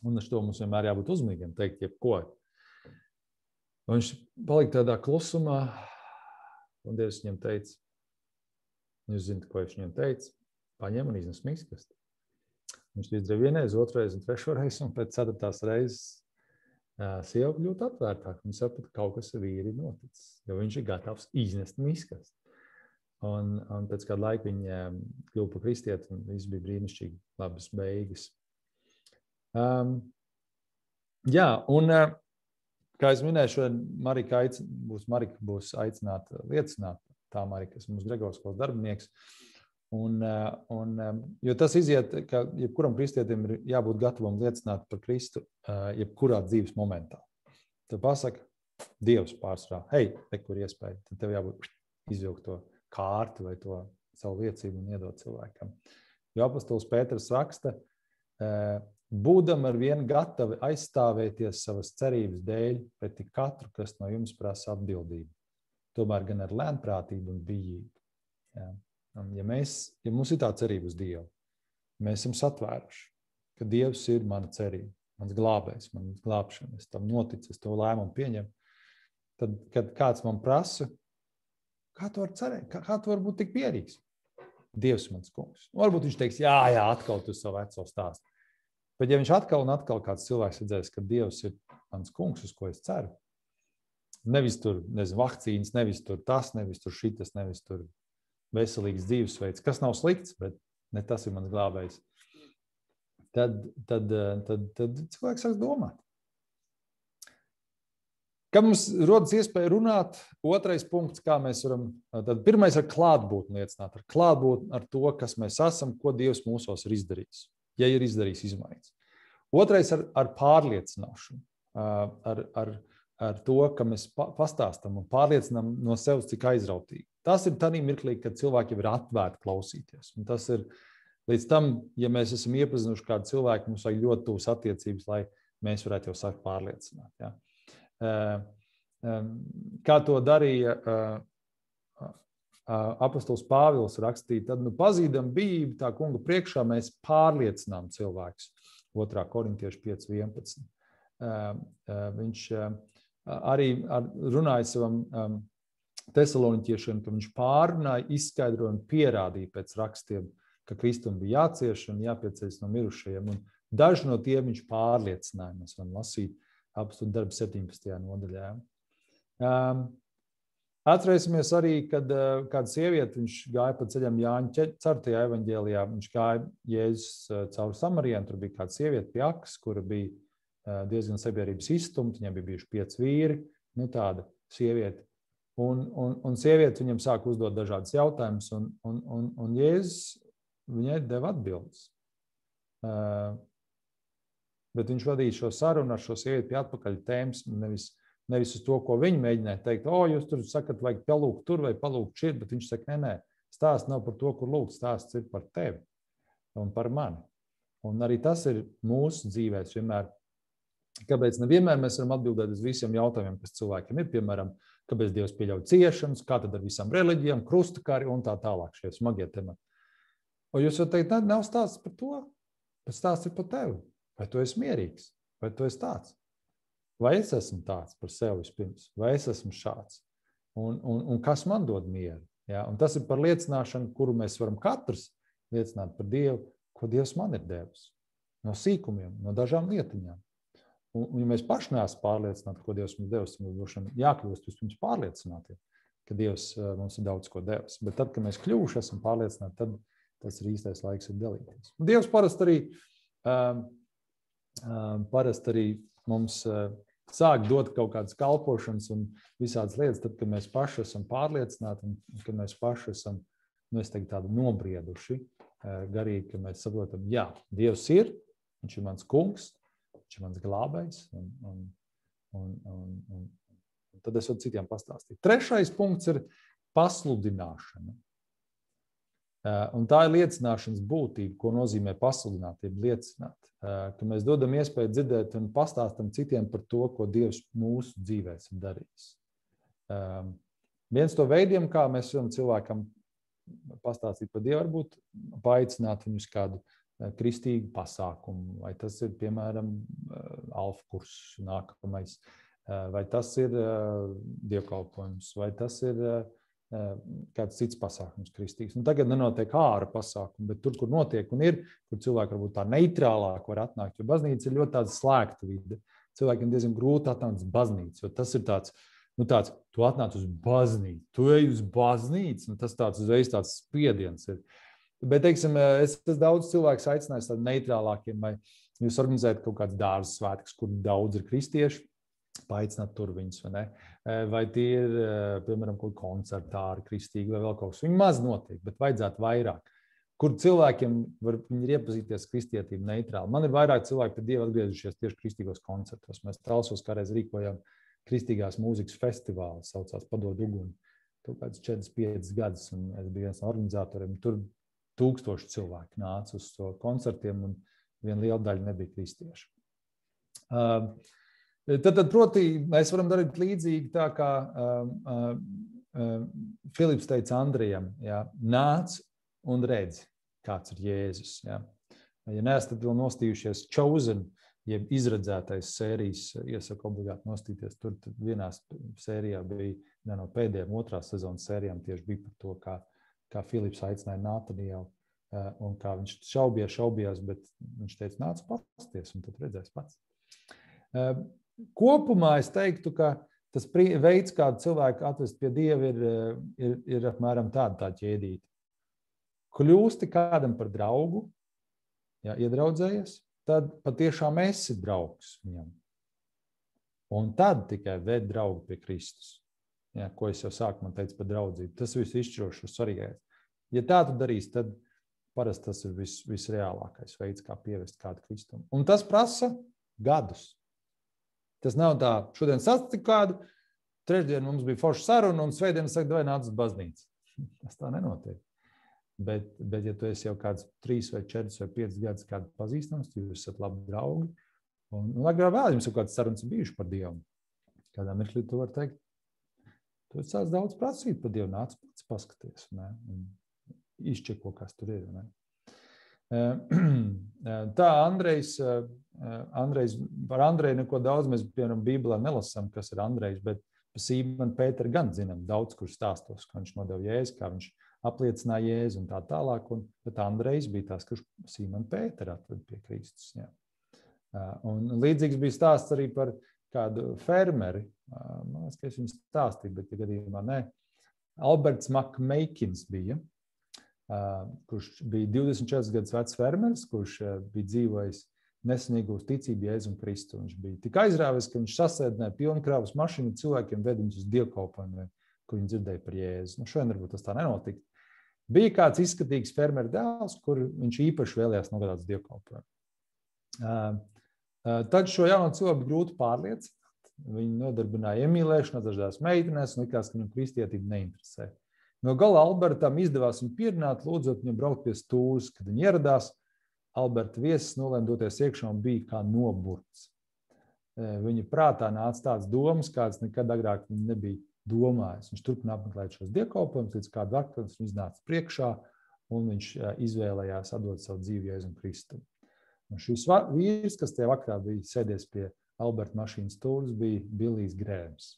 Un ar to mums vienmēr jābūt uzmanīgiem, teikt jebko. Un viņš palika tādā klusumā, un Dievs viņam teica, jūs zināt, ko viņš viņam teica, paņem un iznes miskasti. Viņš izdarīja vienreiz, otrreiz un trešoreiz, un pēc 4. reizes sieva kļūt atvērtāk. Viņš saprata, ka kaut kas ar vīri noticis, jo viņš ir gatavs iznest miskasti. Un pēc kādu laiku viņa kļuva par kristieti, un viss bija brīnišķīgi, labas beigas. Jā, un kā es minēju, šodien Marika būs aicināta liecināt, tā Marika, kas mums Gregors skolas darbinieks. Jo tas iziet, ka jebkuram kristietim ir jābūt gatavam liecināt par Kristu jebkurā dzīves momentā. Tad pasaka, Dievs pārsvarā, hei, kur iespēja, tad tev jābūt izvilkt to kārti vai to savu liecību un iedot cilvēkam. Jo apostols Pēters raksta, būdam ar vienu gatavi aizstāvēties savas cerības dēļ pret katru, kas no jums prasa atbildību. Tomēr gan ar lēnprātību un bijību. Ja. Ja mums ir tā cerība uz Dievu, mēs esam satvēruši, ka Dievs ir mana cerība, mans glābējs, mans glābšana, es tam noticu, es to lēmumu pieņemu. Tad, kad kāds man prasa, kā tu vari cerēt, kā tu vari būt tik pierīgs? Dievs mans kungs. Varbūt viņš teiks, jā, atkal tu savu veco stāstu. Bet ja viņš atkal un atkal kāds cilvēks redzēs, ka Dievs ir mans kungs, uz ko es ceru, nevis tur, vakcīnas, nevis tur tas, nevis tur šitas, nevis tur veselīgs dzīvesveids, kas nav slikts, bet ne tas ir mans glābējs, tad cilvēks sāks domāt. Kad mums rodas iespēja runāt, otrais punkts, kā mēs varam, tad pirmais ar klātbūtni liecināt, ar klātbūtni ar to, kas mēs esam, ko Dievs mūsos ir izdarījis. Ja ir izdarījis izmaiņas. Otrais ar pārliecināšanu, ar to, ka mēs pastāstam un pārliecinām no sevis, cik aizrautīgi. Tas ir tādā mirklī, kad cilvēki ir atvērti klausīties. Un tas ir līdz tam, ja mēs esam iepazinuši kādu cilvēku, mums vajag ļoti tuvas attiecības, lai mēs varētu jau sākt pārliecināt. Ja. Kā to darīja apostols Pāvils rakstīja, tad pazīdam bijību tā kunga priekšā mēs pārliecinām cilvēkus. 2. Korintiešu 5.11. Viņš arī runāja savam tesaloniķiešiem, ka viņš pārrunāja, izskaidroja un pierādīja pēc rakstiem, ka Kristum bija jācieš un jāpieceļas no mirušajiem. Un daži no tiem viņš pārliecināja. Mēs varam lasīt apostļu darbu 17. nodaļā. Atcerēsimies arī, kad kāda sieviete, viņš gāja pa ceļam Jāņa 4. evaņģēlijā, viņš gāja Jēzus caur Samarijām, tur bija kāda sieviete pie akas, kura bija diezgan sabiedrības izstumta, viņam bija bijuši 5 vīri, tāda sieviete. Un sieviete viņam sāk uzdot dažādas jautājumus, un Jēzus viņai deva atbildes. Bet viņš vadīja šo sarunu ar šo sievieti pie atpakaļ tēmas, nevis uz to, ko viņi mēģināja teikt, jūs tur sakat, vajag palūgt tur vai palūgt šeit, bet viņš saka, nē, stāsts nav par to, kur lūgt, stāsts ir par tevi un par mani. Un arī tas ir mūsu dzīvēs vienmēr. Kāpēc nevienmēr mēs varam atbildēt uz visiem jautājumiem, kas cilvēkiem ir, piemēram, kāpēc Dievs pieļauj ciešanas, kā tad ar visām reliģijām, krustakari un tā tālāk šie smagie temati. Un jūs varat teikt, nav stāsts par to, bet stāsts ir par tevi. Vai tu esi mierīgs, vai tu esi tāds? Vai es esmu tāds par sevi vispirms, vai es esmu šāds? Un kas man dod mieru? Ja? Un tas ir par liecināšanu, kuru mēs varam katrs liecināt par Dievu, ko Dievs man ir devis. No sīkumiem, no dažām lietiņām. Un ja mēs paši neesam pārliecināti, ko Dievs mums devis, mums būs jākļūst vispirms pārliecināti, ka Dievs mums ir daudz ko devis. Bet tad, kad mēs kļuvuši esam pārliecināti, tad tas ir īstais laiks ir dalīties. Un Dievs parasti arī mums sāk dot kaut kādas kalpošanas un visādas lietas, tad, kad mēs paši esam pārliecināti un kad mēs paši esam, tādi nobrieduši garīgi, ka mēs saprotam, jā, Dievs ir, viņš ir mans kungs, viņš ir mans glābējs un tad es varu citiem pastāstīt. 3. punkts ir pasludināšana. Un tā ir liecināšanas būtība, ko nozīmē pasludināt, liecināt, ka mēs dodam iespēju dzirdēt un pastāstam citiem par to, ko Dievs mūsu dzīvēs ir darījis. Viens no veidiem, kā mēs varam cilvēkam pastāstīt par Dievu, varbūt paaicināt viņus kādu kristīgu pasākumu, vai tas ir, piemēram, alfa kurs nākamais, vai tas ir dievkalpojums, vai tas ir kāds cits pasākums kristīgs. Tagad nenotiek ārā pasākumi, bet tur, kur notiek un ir, kur cilvēki varbūt tā neitrālāk var atnākt, jo baznīca ir ļoti tāda slēgta vide. Cilvēkiem diezgan grūti atnākt uz baznīcu, jo tas ir tāds, tu atnāc uz baznīcu, tu ej uz baznīcu, un tas tāds uzreiz tāds spiediens ir. Bet, teiksim, es daudz cilvēks aicinājis tādu neitrālākiem, vai jūs organizējat kaut kāds dārza svētkus, kur daudz ir kristieši, paaicināt tur viņus, vai ne? Vai tie ir, piemēram, kaut koncertāri kristīgi vai vēl kaut kas. Viņi maz notiek, bet vajadzētu vairāk. Kur cilvēkiem viņi ir iepazīties kristietību neitrāli. Man ir vairāk cilvēki pie Dieva atgriezušies tieši kristīgos koncertos. Mēs Talsos kādreiz rīkojām kristīgās mūzikas festivālu, saucās Padod uguni, kaut kāds 4-5 gadus, un es biju viens no organizatoriem. Tur 1000 cilvēki nāca uz to koncertiem, un viena liela daļa nebija kristieši. Tad, proti, mēs varam darīt līdzīgi tā, kā Filips teica Andrijam, ja, nāc un redzi, kāds ir Jēzus. Ja, ja neesat vēl nostījušies Chosen, jeb izredzētais sērijas, iesaku obligāti nostīties, tur vienā sērijā bija, no pēdējām 2. sezonas sērijām tieši bija par to, kā Filips aicināja Natanielu, un kā viņš šaubījās, bet viņš teica, nāc pasties, un tad redzēs pats. Kopumā es teiktu, ka tas veids, kā cilvēku atvest pie Dieva, ir apmēram tāda ķēdīte. Kļūsti kādam par draugu, ja iedraudzējies, tad patiešām esi draugs viņam. Un tad tikai ved draugu pie Kristus, ja, ko es jau sākumā teicu par draudzību. Tas viss izšķirošs svarīgais. Ja tā tu darīs, tad parasti tas ir visreālākais veids, kā pievest kādu Kristumu. Un tas prasa gadus. Tas nav tā, šodien satiku kādu, trešdien mums bija forša saruna, un svētdien saka, vai nāc uz baznīcu. Tas tā nenotiek. Bet ja tu esi jau kāds 3 vai 4 vai 5 gadus kādu pazīstams, jūs esat labi draugi, un agrāk vēl jums jau kāds sarunas bijuši par Dievu. Kādā mirklī tu var teikt, tu esi daudz prasīt par Dievu, nāc pats paskaties, ne? Un izčeko, kas tur ir. Ne? Tā Andrejs par Andreju neko daudz mēs, piemēram, Bībelē nelasām, kas ir Andrejs, bet par Sīmonu Pēteru gan zinām daudz, kur stāstos, ka viņš nodeva Jēzu, kā viņš apliecināja Jēzu un tā tālāk. Bet Andrejs bija tās, kurš Sīmonu Pēteru atved pie Kristus. Jā. Un līdzīgs bija stāsts arī par kādu fermeri. Man liekas, ka es viņu stāstīju, bet gadījumā nē. Alberts Makmeikins bija, kurš bija 24 gadus vecs fermeris, kurš bija dzīvojis nesen iegūst ticību Jēzu un Kristu. Viņš bija tik aizrāvis, ka viņš sasēdināja pilnkravas mašīnu cilvēkiem, ved viņus uz dievkalpojumu, kur viņi dzirdēja par Jēzu. Šodien varbūt tas tā nenotika. Bija kāds izskatīgs fermeru dēls, kur viņš īpaši vēlējās nogādāt uz dievkalpojumu. Tad šo jauno cilvēku grūti pārliecināt. Viņi nodarbināja iemīlēšanu dažādās meitenēs un likās, ka viņam kristietība neinteresē. No gala Albertam izdevās viņu pierunāt, lūdzot viņam braukt pie stūres. Kad viņi ieradās, Alberta viesis nolēma doties iekšā un bija kā noburts. Viņa prātā nāca tādas domas, kādas nekad agrāk viņa nebija domājis. Viņš turpināja apmeklēt šos dievkalpojumus, līdz kādu vakaru viņš iznāca priekšā un viņš izvēlējās atdot savu dzīvi Jēzum Kristum. Un šis vīrs, kas tajā vakarā bija sēdies pie Alberta mašīnas stūres, bija Billijs Grēms.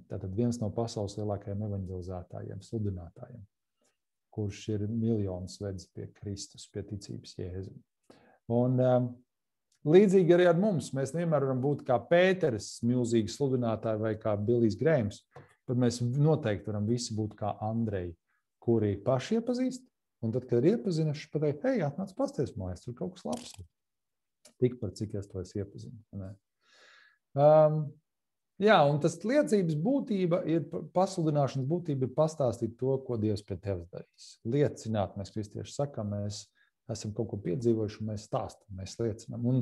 Tātad viens no pasaules lielākajiem evaņģelizētājiem, sludinātājiem, kurš ir miljonus vedis pie Kristus, pie ticības Jēzum. Un līdzīgi arī ar mums. Mēs nevienmēr varam būt kā Pēteris, milzīgi sludinātāji, vai kā Billijs Grēms, bet mēs noteikti varam visi būt kā Andreji, kuri paši iepazīst, un tad, kad ir iepazinuši, pateikt, hei, atnāc pasties mājās, tur kaut kas labs. Tik par cik es to esmu iepazinu. Jā, un tas liecības būtība ir, pasludināšanas būtība ir pastāstīt to, ko Dievs pie tevis darīs. Liecināt, mēs kristieši sakām, mēs esam kaut ko piedzīvojuši, un mēs stāstam, mēs liecinām. Un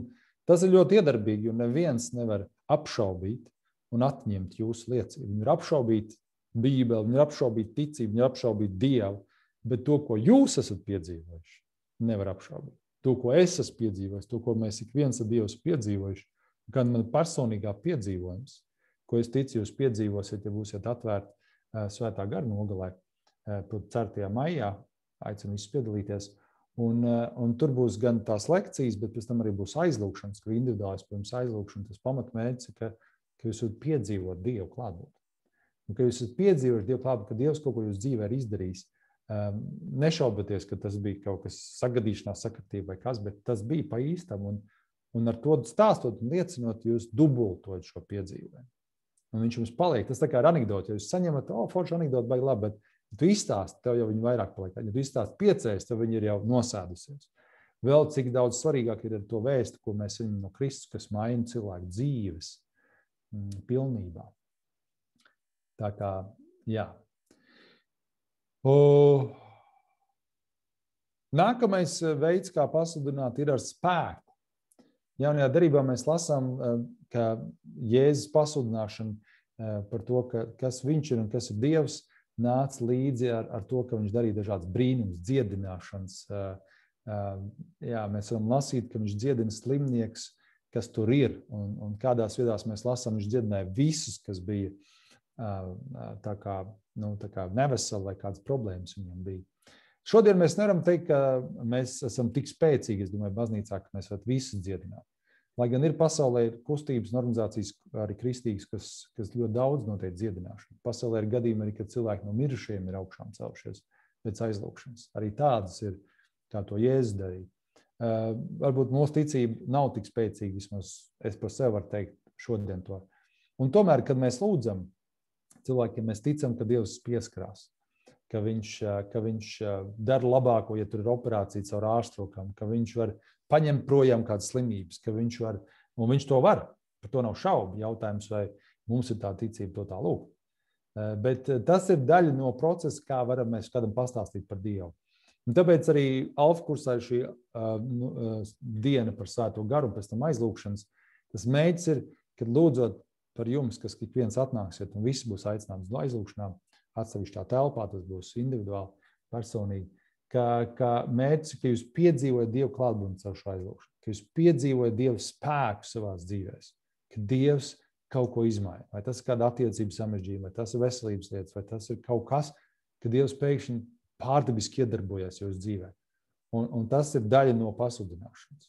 tas ir ļoti iedarbīgi, jo neviens nevar apšaubīt un atņemt jūsu liecību. Viņi ir apšaubīt Bībeli, viņi ir apšaubīt ticību, viņi ir apšaubīt Dievu, bet to, ko jūs esat piedzīvojuši, nevar apšaubīt. To, ko es esmu piedzīvojis, to, ko mēs ik viens ar Dievu piedzīvojuši, gan man personīgā piedzīvojums, ko es ticu, jūs piedzīvosiet, ja būsiet atvērti Svētā gara nogalē, 4. maijā, aicinu visus piedalīties. Un tur būs gan tās lekcijas, bet pēc tam arī būs aizlūgšanas, kur individuāls pirms aizlūgšana, tas pamatmērķis, ka jūs varat piedzīvot Dievu klātbūtni. Un ka jūs esat piedzīvojuši Dievu klātbūtni, ka Dievs kaut ko jūs dzīvē ir izdarījis. Nešaubaties, ka tas bija kaut kas sagadīšanās, sakritība vai kas, bet tas bija pa īstam. Un ar to stāstot un liecinot, jūs dubultojat šo piedzīvojumu. Un viņš jums paliek. Tas tā kā ar anekdoti. Ja jūs saņemat, forši anekdoti baigi labi, bet ja tu izstāsti, tev jau viņi vairāk paliek. Ja tu izstāsti 5, tev viņi ir jau nosēdusies. Vēl cik daudz svarīgāk ir ar to vēstu, ko mēs saņemam no Kristus, kas maina cilvēku dzīves pilnībā. Tā kā, jā. Nākamais veids, kā pasludināt, ir ar spēku. Jaunajā derībā mēs lasām, ka Jēzus pasludināšana par to, kas viņš ir un kas ir Dievs, nāca līdzi ar to, ka viņš darīja dažādas brīnums, dziedināšanas. Jā, mēs varam lasīt, ka viņš dziedina slimnieks, kas tur ir, un kādās vietās mēs lasām, viņš dziedināja visus, kas bija tā kā neveseli vai kādas problēmas viņam bija. Šodien mēs nevaram teikt, ka mēs esam tik spēcīgi, es domāju, baznīcā, ka mēs varam visus dziedināt. Lai gan ir pasaulē kustības un organizācijas arī kristīgas, kas ļoti daudz notiek dziedināšanu. Pasaulē ir gadījumi arī, kad cilvēki no mirušajiem ir augšām celšies pēc aizlūgšanas. Arī tādas ir, kā to Jēzus darīja. Varbūt mūsu ticība nav tik spēcīga, vismaz es par sevi varu teikt šodien to. Un tomēr, kad mēs lūdzam cilvēkiem, mēs ticam, ka Dievs pieskarās, ka viņš dara labāko, ja tur ir operācija caur ārstrokām, ka viņš var paņemt projām kādas slimības, ka viņš var, un viņš to var, par to nav šaubu. Jautājums, vai mums ir tā ticība to tā lūgt. Bet tas ir daļa no procesa, kā varam mēs kādam pastāstīt par Dievu. Un tāpēc arī Alfa kursā ir šī diena par Svēto garu un pēc tam aizlūgšanas. Tas mērķis ir, kad lūdzot par jums, kas ik viens atnāksiet, un visi būs aicināts no aizlūgšanām, atsevišķā telpā, tas būs individuāli, personīgi, ka mērķis, ka jūs piedzīvojat Dievu klātbūtni caur šo aizlūgšanu, ka jūs piedzīvojat Dievu spēku savās dzīvēs, ka Dievs kaut ko izmaina, vai tas ir kāda attiecības samežģījuma, vai tas ir veselības lietas, vai tas ir kaut kas, ka Dievs pēkšņi pārdabiski iedarbojas jūsu dzīvē. Un tas ir daļa no pasludināšanas.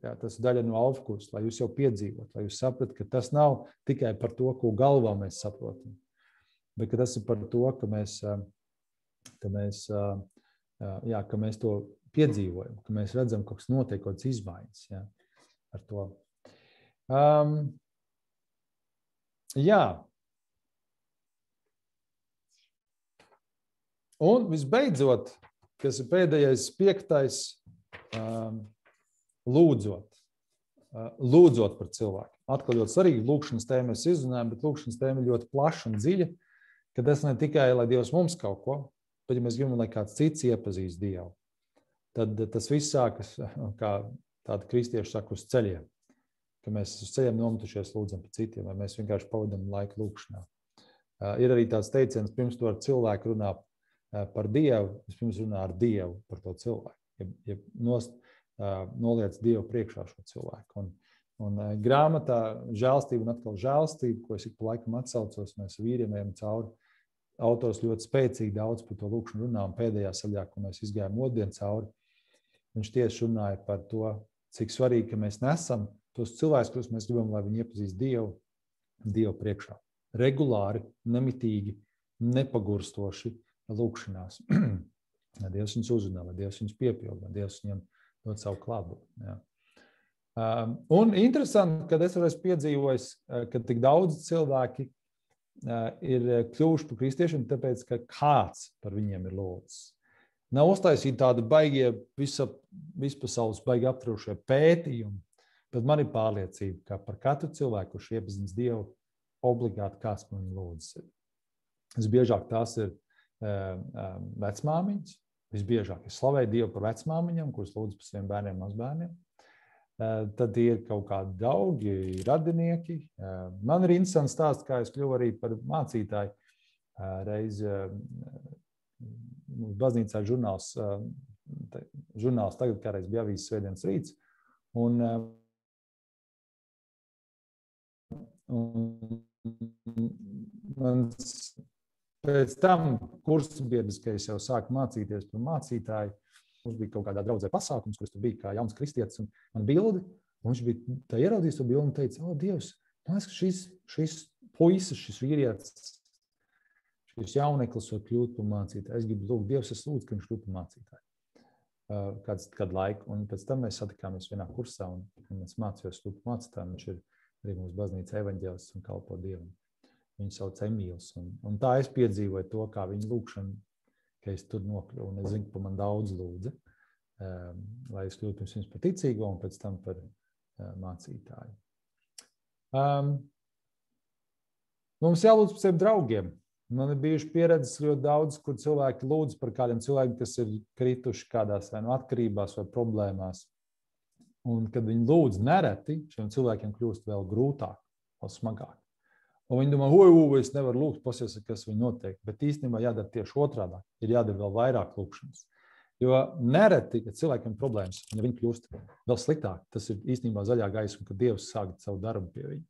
Jā, tas ir daļa no alfkurs, lai jūs jau piedzīvot, lai jūs saprat, ka tas nav tikai par to, ko galvā mēs saprotam, bet ka tas ir par to, ka mēs to piedzīvojam, ka mēs redzam, ka kas notiek, kaut kāds izmaiņas, jā, ar to. Jā. Un visbeidzot, kas ir pēdējais 5. Lūdzot. Lūdzot par cilvēku. Atkal ļoti svarīgi, lūkšanas tēma mēs izrunājam, bet lūkšanas tēma ir ļoti plaša un dziļa, ka tas ne tikai, lai Dievs mums kaut ko, bet ja mēs gribam, lai kāds cits iepazīst Dievu, tad tas viss sākas, kā tādi kristieši saka, uz ceļiem, ka mēs uz ceļiem nometušies lūdzam par citiem, vai mēs vienkārši pavadam laiku lūkšanā. Ir arī tāds teiciens, pirms to ar cilvēku runā par Dievu, vispirms runā ar Dievu par to cilvēku. Noliec Dievu priekšā šo cilvēku. Un grāmatā žēlstība un atkal žēlstība, ko es ik pa laikam atsaucos, mēs vīriem ejam cauri. Autors ļoti spēcīgi daudz par to lūkšanu runā, un pēdējā saļā, ko mēs izgājām otrdien cauri, viņš tieši runāja par to, cik svarīgi, ka mēs nesam tos cilvēkus, kurus mēs gribam, lai viņi iepazīst Dievu priekšā. Regulāri, nemitīgi, nepagurstoši lūkšanās. Lai Dievs viņus uzrunā, lai Dievs viņus piepilda, lai Dievs viņiem dot savu klātbūtni. Un interesanti, kad es esmu piedzīvojis, ka tik daudz cilvēki ir kļuvuši par kristiešiem, tāpēc, ka kāds par viņiem ir lūdzis. Nav uztaisīti tādi baigie, vispasaules baigi aptrušie pētījumi, bet man ir pārliecība, ka par katru cilvēku, kurš iepazīst Dievu, obligāti kāds par viņu lūdzis. Visbiežāk tās ir vecmāmiņas. Visbiežāk es slavēju Dievu par vecmāmiņām, kuras lūdzu par saviem bērniem, mazbērniem. Tad ir kaut kādi draugi, radinieki. Man ir interesants stāsts, kā es kļuvu arī par mācītāju. Reiz baznīcā žurnāls tagad kādreiz bija avīzes Svētdienas rīts. Un mans pēc tam kursbiedrs, ka es jau sāku mācīties par mācītāju, mums bija kaut kādā draudzē pasākums, kurš tur bija kā jauns kristietis, un man bildi, un viņš bija tā ieraudzījis to bildi un teica, Dievs, man liekas, ka šis puisis, šis vīrietis, šis jauneklis var kļūt par mācītāju. Es gribu lūgt Dievs, es lūdzu, ka viņš kļūt par mācītāju. Kādu laiku, un pēc tam mēs satikāmies vienā kursā, un es mācījos kļūt par mācītāju, viņš ir arī mūsu baznīca evaņģēlists un kalpo Dievam. Viņu sauc Emīls, un tā es piedzīvoju to, kā viņa lūkšana, ka es tur nokļuvu, un es zinu, ka man daudz lūdza, lai es kļūtu pirms par ticīgo un pēc tam par mācītāju. Mums jālūdz par saviem draugiem. Man ir bijuši pieredzes ļoti daudz, kur cilvēki lūdz par kādiem cilvēkiem, kas ir krituši kādās vai atkarībās vai problēmās. Un, kad viņi lūdz nereti, šiem cilvēkiem kļūst vēl grūtāk, vēl smagāk. Un viņi domā, es nevaru lūgt, pasies, kas viņi notiek. Bet īstenībā jādara tieši otrādā. Ir jādara vēl vairāk lūkšanas. Jo nereti, kad cilvēkiem ir problēmas, ja viņi kļūst vēl sliktāk, tas ir īstenībā zaļā gaisma, kad Dievs sāk savu darbu pie viņa.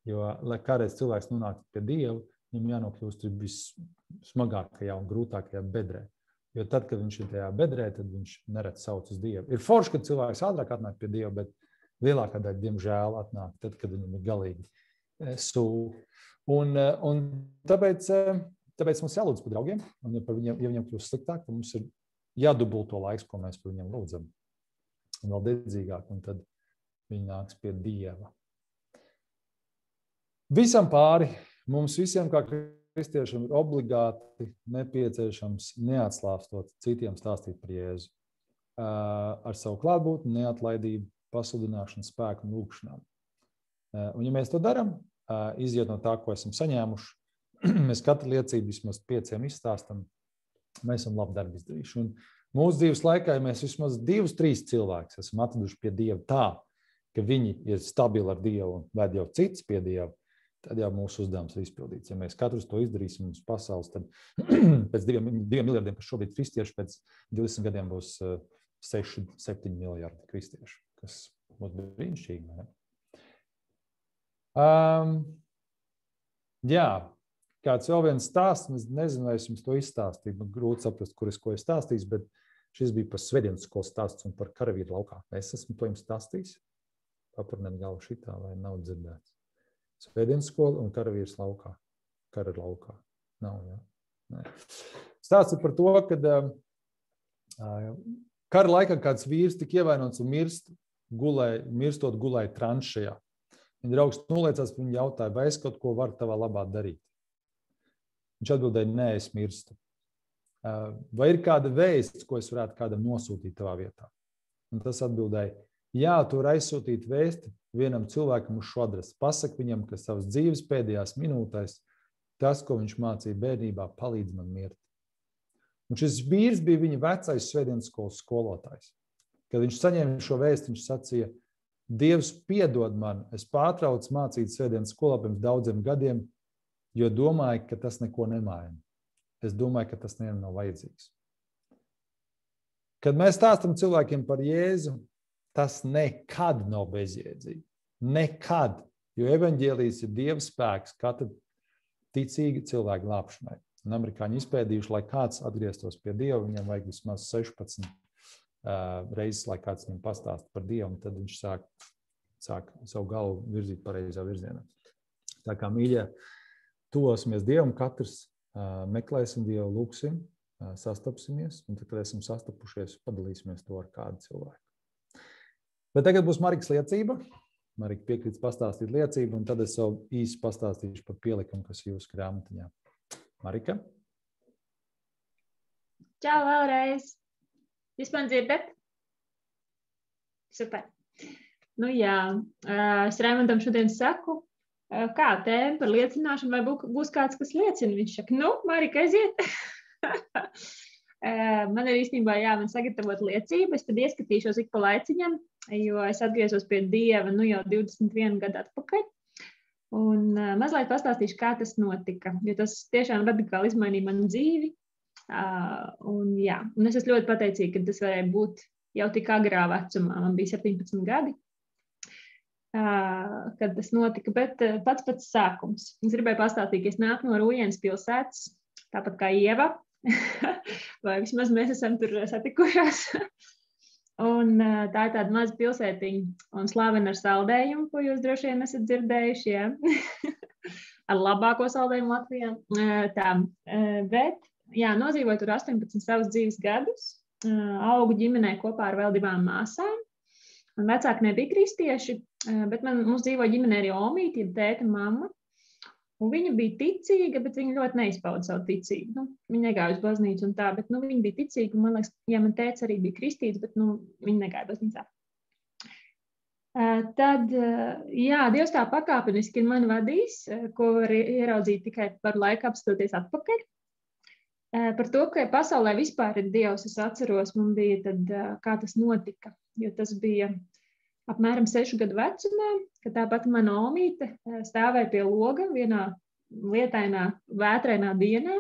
Jo, lai kādreiz cilvēks nonāk pie Dieva, viņam jānokļūst vissmagākajā un grūtākajā bedrē. Jo tad, kad viņš ir tajā bedrē, tad viņš nereti sauc uz Dievu. Ir forši, kad cilvēks ātrāk atnāk pie Dieva, bet lielākā daļa, diemžēl, atnāk tad, kad viņam ir galīgi sūl. Un tāpēc mums jālūdz par draugiem, un ja viņam kļūst sliktāk, tad mums ir jādubulto laiks, ko mēs par viņiem lūdzam. Un vēl dedzīgāk, un tad viņi nāks pie Dieva. Visam pāri, mums visiem kā kristiešiem ir obligāti nepieciešams neatslāpstot citiem stāstīt par Jēzu. Ar savu klātbūtni, neatlaidību, pasludināšanu, spēku un lūkšanām. Un ja mēs to darām, iziet no tā, ko esam saņēmuši, mēs katru liecību vismaz 5 izstāstam, mēs esam labu darbu izdarījuši. Un mūsu dzīves laikā, ja mēs vismaz 2-3 cilvēkus esam atraduši pie Dieva tā, ka viņi ir stabili ar Dievu un ved jau cits pie Dieva, tad jau mūsu uzdevums ir izpildīts. Ja mēs katrs to izdarīsim mums pasaules, tad pēc 2 miljardiem, kas šobrīd kristieši, pēc 20 gadiem būs 6-7 miljardi kristieši, kas būs brīnišķīgi. Ne? Jā, kāds vēl viens stāsts, es nezinu, vai es jums to izstāstīju, man grūti saprast, ko es stāstīju, bet Šis bija par svētdienas skolas stāsts un par karavīru laukā. Es esmu to jums stāstījis. Papurnēt galvu šitā, vai nav dzirdēts. Svētdienas skola un karavīrs laukā. Kara laukā. Nav, jā. Nē. Stāsts ir par to, kad kara laikā kāds vīrs tika ievainots un mirstot gulēja tranšajā. Viņa draugs noliecās, viņa jautāja, vai es kaut ko varu tavā labā darīt. Viņš atbildēja, nē, es mirstu. Vai ir kāda vēsts, ko es varētu kādam nosūtīt tavā vietā? Un tas atbildēja, jā, tu vari aizsūtīt vēsti vienam cilvēkam uz šo adresi. Pasaki viņam, ka savas dzīves pēdējās minūtēs tas, ko viņš mācīja bērnībā, palīdz man mirt. Un šis vīrs bija viņa vecais svētdienas skolas skolotājs. Kad viņš saņēma šo vēstu, viņš sacīja, Dievs piedod man, es pārtraucu mācīt svētdienas skolā pirms daudziem gadiem, jo domāju, ka tas neko nemaina. Es domāju, ka tas nevienam nav vajadzīgs. Kad mēs stāstam cilvēkiem par Jēzu, tas nekad nav bezjēdzīgi. Nekad. Jo evaņģēlijs ir Dieva spēks katra ticīga cilvēka glābšanai. Un amerikāņi izpēdījuši, lai kāds atgrieztos pie Dieva, viņam vajag vismaz 16 reizes, lai kāds viņam pastāst par Dievu, un tad viņš sāk savu galvu virzīt pareizā virzienā. Tā kā, mīļie, tuvosimies Dievam, katrs meklēsim Dievu, lūksim, sastapsimies, un tad, kad esam sastapušies, padalīsimies to ar kādu cilvēku. Bet tagad būs Marikas liecība. Marika piekrītas pastāstīt liecību, un tad es jau īsi pastāstīšu par pielikumu, kas jūsu grāmatiņā. Marika? Čau vēlreiz! Jūs man dzirdat? Super! Nu jā, es Raimondam šodien saku, kā tēma par liecināšanu, vai būs kāds, kas liecina? Viņš saka, nu, Marika, aiziet! Man ir īstenībā jāman sagatavot liecību, es tad ieskatīšos ik pa laiciņam, jo es atgriezos pie Dieva jau 21 gadu atpakaļ. Un mazliet pastāstīšu, kā tas notika, jo tas tiešām radikāli izmainīja manu dzīvi. Un es esmu ļoti pateicīga, ka tas varēja būt jau tik agrā vecumā. Man bija 17 gadi, kad tas notika, bet pats sākums. Es gribēju pastāstīt, ka es nāku no Rujienas pilsētas, tāpat kā Ieva, vai vismaz mēs esam tur satikušās. Un tā ir tāda maza pilsētiņa un slavena ar saldējumu, ko jūs droši vien esat dzirdējuši, jā. Ar labāko saldējumu Latvijā. Bet, nodzīvoju tur 18 savus dzīves gadus, augu ģimenē kopā ar vēl 2 māsām. Un vecāki nebija kristieši, bet mums dzīvoja ģimenē arī omīti, tēta, mamma. Un viņa bija ticīga, bet viņa ļoti neizpauda savu ticību. Viņa negāja uz baznīcu un tā, bet viņa bija ticīga. Un man liekas, man tēvs arī bija kristīts, bet viņa negāja baznīcā. Tad, Dievs tā pakāpeniski ir mani vadījis, ko var ieraudzīt tikai par laiku apstoties atpakaļ. Par to, ka pasaulē vispār ir Dievs, es atceros, man bija tad, kā tas notika, jo tas bija apmēram 6 gadu vecumā, kad tāpat mana omīte stāvēja pie loga vienā lietainā, vētrainā dienā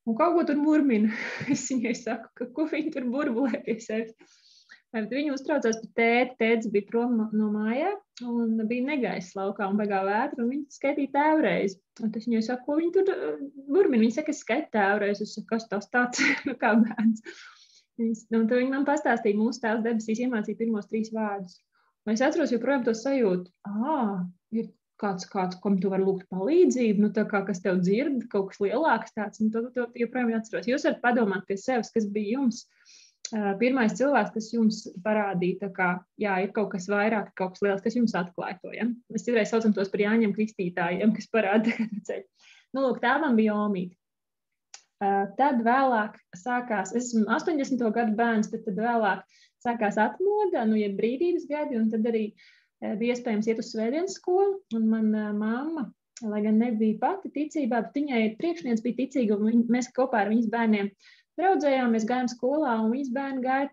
un kaut ko tur murmina. Es viņai saku, ka ko viņa tur burbulē pie sevis. Viņa uztraucās par tēti, tētis bija prom no mājā un bija negaiss laukā un baigā vētra un viņa skaitīja tēvreizi. Un tas viņai saku, ko viņa tur murmina. Viņa saka, es skaitu tēvreizi. Es saku, kas tas tāds, kā bērns. Un tad viņa man pastāstīja, mūsu tēvs debesīs iemācīja pirmos 3 vārdus. Un es atceros joprojām to sajūtu, ir kāds, kam tu var lūgt palīdzību, tā kā kas tev dzird, kaut kas lielāks tāds, un to joprojām atceros. Jūs varat padomāt pie sevis, kas bija jums pirmais cilvēks, kas jums parādīja, tā kā, ir kaut kas vairāk, kaut kas liels, kas jums atklāja to, ja? Mēs citreiz saucam tos par Jāņiem kristītājiem, kas parāda ceļu. Lūk, tēvam bija omīte. Tad vēlāk sākās, es esmu 80. gadu bērns, tad vēlāk sākās atmoda, ja brīvības gadi, un tad arī bija iespējams iet uz svētdienas skolu, un mana mamma, lai gan nebija pati ticībā, bet viņai priekšniece bija ticīga, un mēs kopā ar viņas bērniem draudzējāmies, gājām skolā, un viņas bērni gāja,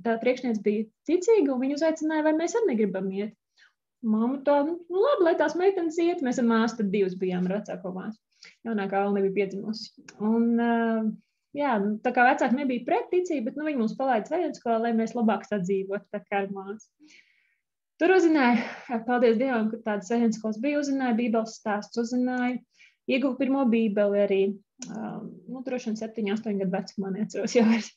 tā priekšniece bija ticīga, un viņa uzaicināja, vai mēs arī negribam iet. Mamma tā, labi, lai tās meitenes iet, mēs ar māsu tad 2 bijām ar vecāko māsu. Jaunākā vēl nebija piedzimusi. Un, tā kā vecāki nebija pret ticību, bet viņi mums palaida svētdienas skolā, lai mēs labāk sadzīvotu, tā kā ar māsu. Tur uzzināju, paldies Dievam, ka tāda svētdienas skolas bija, uzzināju Bībeles stāsts, uzzināju, ieguvu pirmo Bībeli arī, droši vien 7, 8 gadu vecumā, neatceros jau vairs.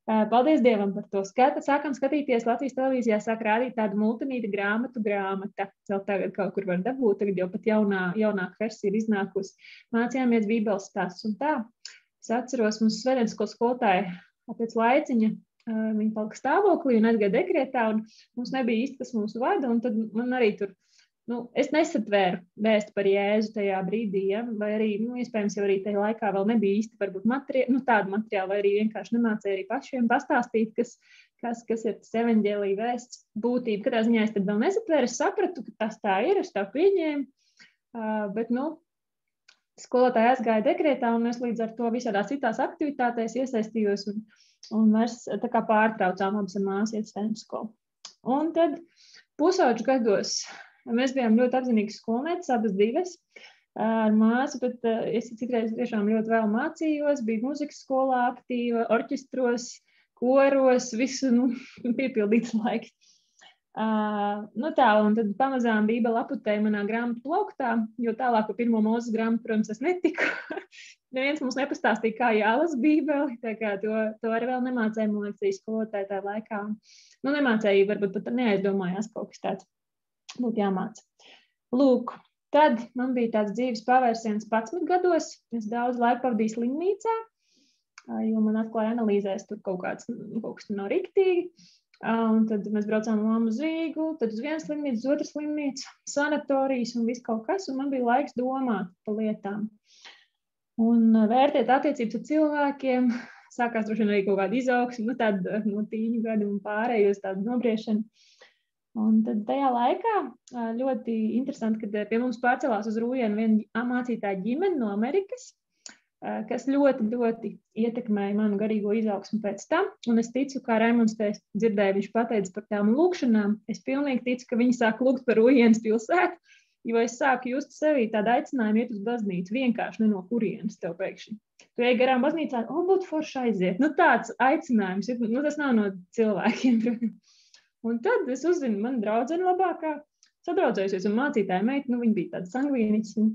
Paldies Dievam par to. Sākam skatīties Latvijas televīzijā, sāk rādīt tādu multimīdia grāmata. Vēl tagad kaut kur var dabūt, tagad jau pat jaunāka versija ir iznākusi. Mācījāmies Bībeles stāstus un tā. Es atceros, mums svētdienas skolas skolotāja pēc laiciņa, viņa palika stāvoklī un aizgāja dekretā, un mums nebija īsti, kas mūsu vada, un tad man arī tur, es nesatvēru vēstu par Jēzu tajā brīdī, ja? Vai arī, iespējams, jau arī tajā laikā vēl nebija īsti varbūt tādu materiālu, vai arī vienkārši nemācēja arī pašiem pastāstīt, kas ir tas evaņģēlija vēsts būtība. Katrā ziņā es tad vēl nesatvēru, es sapratu, ka tas tā ir, es tā pieņēmu, bet, skolotāja aizgāja dekretā, un es līdz ar to visādās citās aktivitātēs iesaistījos, un mēs tā kā pārtraucām abas ar māsu iet svētdienas skolu. Un tad pusauģu gados mēs bijām ļoti apzinīgas skolnieces, abas divas ar māsu, bet es citreiz tiešām ļoti vēl mācījos, biju muzikas skolā aktīva, orķestros, koros, visu piepildīts laiks. Un tad pamazām Bībele aputēja manā grāmatu plauktā, jo tālāk par pirmo Mūzes grāmatu, protams, es netiku. Neviens mums nepastāstīja, kā jālas Bībeli, tā kā to arī vēl nemācēja, man liekas, skolotāja tajā laikā. Nemācēja, varbūt pat neaizdomājās kaut kas tāds. Būtu jāmāca. Lūk, tad man bija tāds dzīves pavērsiens 11 gados. Es daudz laika pavadīju slimnīcā, jo man atklāja analīzēs tur kaut kas nav riktīgi. Un tad mēs braucām mammu uz Rīgu, tad uz vienu slimnīcu, uz otru slimnīcu, sanatorijas un viss kaut kas, un man bija laiks domāt par lietām. Un vērtēt attiecības ar cilvēkiem, sākās droši vien arī kaut kāda izaugsme, tāda no tīņu gadi un pārējos tāda nobriešana. Un tad tajā laikā ļoti interesanti, kad pie mums pārcelās uz Rūjienu viena mācītāja ģimene no Amerikas, kas ļoti, ļoti ietekmēja manu garīgo izaugsmu pēc tam. Un es ticu, kā Raimonds dzirdēja, viņš pateica par tām lūkšanām. Es pilnīgi ticu, ka viņi sāk lūgt par Rūjienas pilsētu, jo es sāku just sevī tādu aicinājumu iet uz baznīcu, vienkārši ne no kurienes tev pēkšņi. Tu ej garām baznīcā, būtu forši aiziet. Tāds aicinājums, tas nav no cilvēkiem. Un tad es uzzinu, mana draudzene labākā sadraudzējusies un mācītāja meita, viņa bija tāda sangvīnica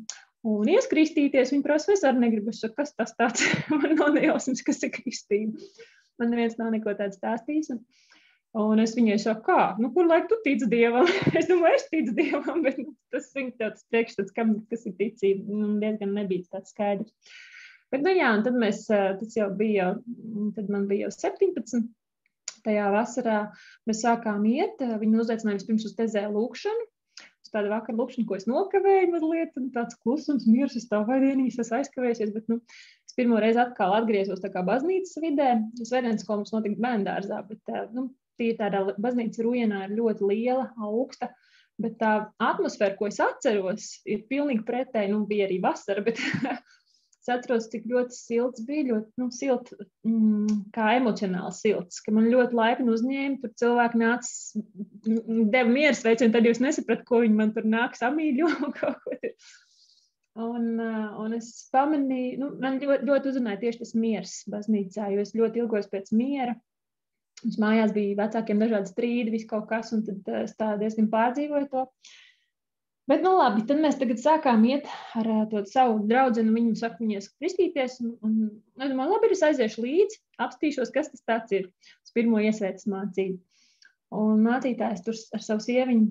un ieskristīties. Viņa prasa, es arī negribu, kas tas tāds, man nav nejausmas, kas ir kristība. Man neviens nav neko tādu stāstījis. Un es viņai saku, kā? Kur laik tu tic Dievam? Es domāju, es ticu Dievam, bet tas viņa tāds priekšstats, kas ir ticība, diezgan nebija tāds skaidrs. Bet, un tad tas jau bija, tad man bija jau 17. Tajā vasarā mēs sākām iet, viņi uzaicināja vispirms uz tezē lūkšanu, uz tādu vakaru lūkšanu, ko es nokavēju mazliet, un tāds klusums, miers, es tā vaidīnīs, es aizkavējusies, bet, es pirmo reizi atkal atgriezos tā kā baznīcas vidē, svētdienas skola mums notika bērndārzā, bet, tī tāda baznīca Rūjienā ir ļoti liela, augsta, bet tā atmosfēra, ko es atceros, ir pilnīgi pretēji, bija arī vasara, bet es atceros, cik ļoti silts bija, ļoti silts, kā emocionāli silts, ka man ļoti laipni uzņēma, tur cilvēki nāca, deva mieras veicienu, tad jūs nesaprat, ko viņi man tur nāk samīļo kaut ko tur. Un es pamanīju, man ļoti uzrunāja tieši tas miers baznīcā, jo es ļoti ilgos pēc miera. Mums mājās bija vecākiem dažādi strīdi, viss kaut kas, un tad es tā diezgan pārdzīvoju to. Bet, labi, tad mēs tagad sākām iet ar to savu draudzeni, un viņu saka, viņies kristīties, un es domāju, labi, es aiziešu līdzi, apstīšos, kas tas tāds ir, uz pirmo iesvētas mācību. Un mācītājs tur ar savu sieviņu,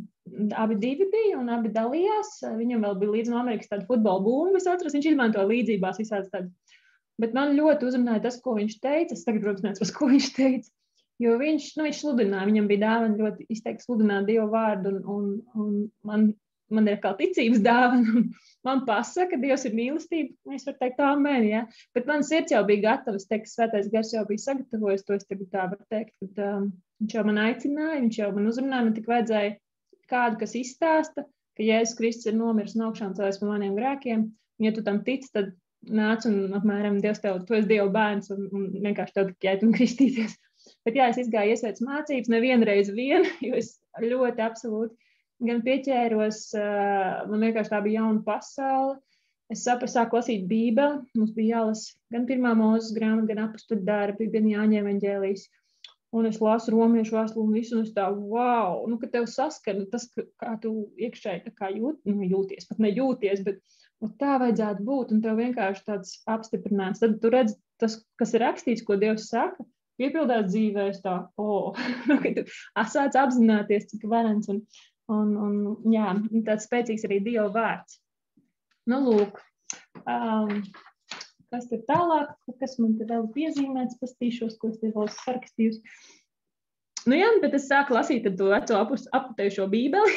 abi divi bija, un abi dalījās, viņam vēl bija līdz no Amerikas tāda futbola būma, es atceros, viņš izmanto līdzībās visādas tādas. Bet man ļoti uzrunāja tas, ko viņš teica, es tagad, protams, neatceros, ko viņš teica, jo viņš sludināja, viņam bija dāvana ļoti izteikti sludināt Dievu vārdu, un man ir kā ticības dāvana, un man pasaka, ka Dievs ir mīlestība, es varu teikt amen, ja? Bet man sirds jau bija gatava, es teiktu, Svētais Gars jau bija sagatavojis, to es tagad tā varu teikt, kad viņš jau man aicināja, viņš jau man uzrunāja, man tik vajadzēja kādu, kas izstāsta, ka Jēzus Kristus ir nomiris un augšām cēlies par maniem grēkiem, un ja tu tam tici, tad nāc un apmēram Dievs tev, tu esi Dieva bērns un vienkārši tev tik jāiet un kristīties. Bet jā, es izgāju iesvētas mācības nevienreiz vien, jo es ļoti absolūti gan pieķēros, man vienkārši tā bija jauna pasaule. Es sāku lasīt Bībeli, mums bija jālasa gan pirmā Mūzes grāmata, gan apustuļu darbi, gan Jāņa evaņģēlijs. Un es lasu romiešu vēstuli un visu, un es tā, wow, ka tev saskana tas, kā tu iekšēji tā kā jūties, pat nejūties, bet tā vajadzētu būt, un tev vienkārši tāds apstiprināts. Tad tu redz tas, kas ir rakstīts, ko Dievs saka, piepildās dzīvē, es tā, kad sāc apzināties, cik varens un jā, tāds spēcīgs arī Dieva vārds. Nu, lūk, kas ir tālāk, kas man te vēl piezīmēts, pastīšos, ko es te vēl sarakstījusi. Nu jā, bet es sāku lasīt to veco aputējušo bībeli.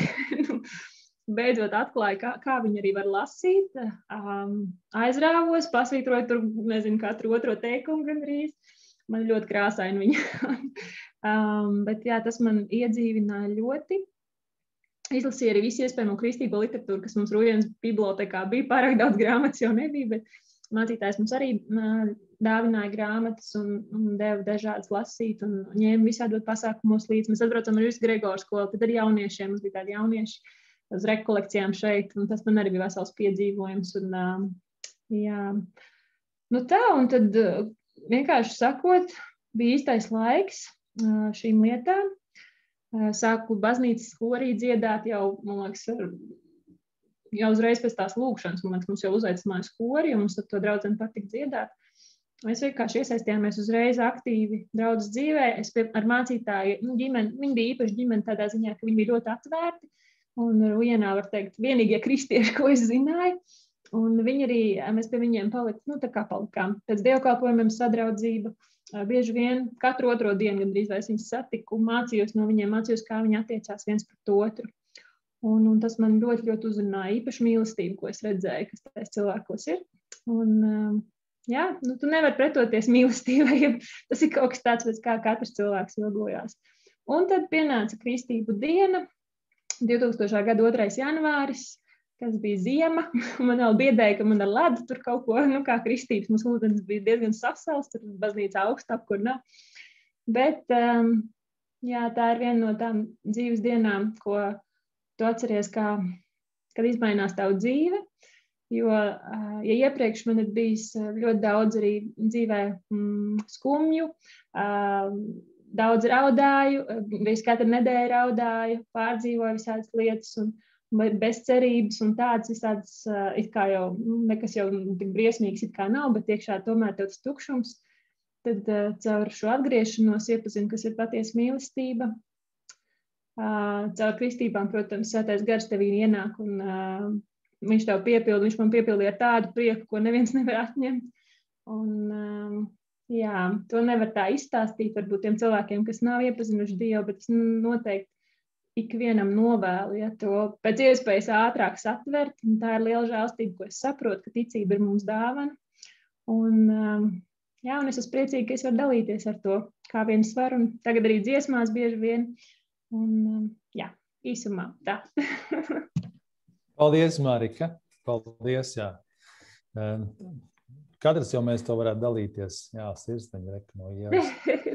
Beidzot atklāju, kā viņi arī var lasīt. Aizrāvos, pasvītroju tur, nezinu, katru otro teikumu gandrīz. Man ļoti krāsaini viņa. Bet jā, tas man iedzīvināja ļoti. Izlasīju arī visu iespējamo kristīgo literatūru, kas mums Rujienas bibliotekā bija. Pārāk daudz grāmatas jau nebija, bet mācītājs mums arī dāvināja grāmatas un deva dažādas lasīt un ņēma visādot pasākumos līdz. Mēs atbraucam ar visu Gregoru skolu, tad ar jauniešiem, mums bija tādi jaunieši uz rekolekcijām šeit, un tas man arī bija vesels piedzīvojums. Un, jā. Nu tā, un tad vienkārši sakot, bija īstais laiks šīm lietām. Sāku baznīcas korī dziedāt jau, man liekas, jau uzreiz pēc tās lūkšanas, man liekas, mums jau uzaicināja skori, un mums ar to draudzeni patika dziedāt. Mēs vienkārši iesaistījāmies uzreiz aktīvi draudzes dzīvē. Es ar mācītāju ģimeni, viņi bija īpaši ģimeni tādā ziņā, ka viņi bija ļoti atvērti, un Rujienā, var teikt, vienīgie kristieši, ko es zināju, un viņi arī, mēs pie viņiem palikām. Pēc dievkalpojumiem sadraudzība, bieži vien katru otro dienu gandrīz vairs viņus satiku, mācījos no viņiem, kā viņi attiecās viens pret otru. Un tas man ļoti, ļoti uzrunāja īpaši mīlestību, ko es redzēju, kas tais cilvēkos ir. Un, jā, nu, tu nevari pretoties mīlestībai, ja tas ir kaut kas tāds, pēc kā katrs cilvēks ilgojās. Un tad pienāca kristību diena, 2000. gada 2. janvāris, kas bija ziema. Man vēl biedēja, ka man ar ledu tur kaut ko, kā kristības, mums ūdens bija diezgan sasals, tur baznīca augstāk, kur nav. Bet, jā, tā ir viena no tām dzīves dienām, ko tu atceries, kad izmainās tavu dzīve, jo, ja iepriekš man ir bijis ļoti daudz arī dzīvē skumju, daudz raudāju, visu katru nedēļu raudāju, pārdzīvoju visādas lietas un bez cerības un tādas, it kā jau, nekas jau tik briesmīgs it kā nav, bet iekšā tomēr tāds tukšums, tad caur šo atgriešanos iepazinu, kas ir patiesa mīlestība. Caur kristībām, protams, Svētais Gars tevī ienāk un viņš tev piepilda, viņš man piepildīja ar tādu prieku, ko neviens nevar atņemt. Un, jā, to nevar tā izstāstīt varbūt tiem cilvēkiem, kas nav iepazinuši Dievu, bet es noteikti ikvienam novēlu, ja to pēc iespējas ātrāk satvert, un tā ir liela žēlstība, ko es saprotu, ka ticība ir mums dāvana. Un, jā, un es esmu priecīga, ka es varu dalīties ar to, kā viens var, un tagad arī dziesmās bieži vien. Un, jā, īsumā tā. Paldies, Marika. Paldies, jā. Katrs jau mēs to varētu dalīties. Jā, sirsniņa reka no ielas.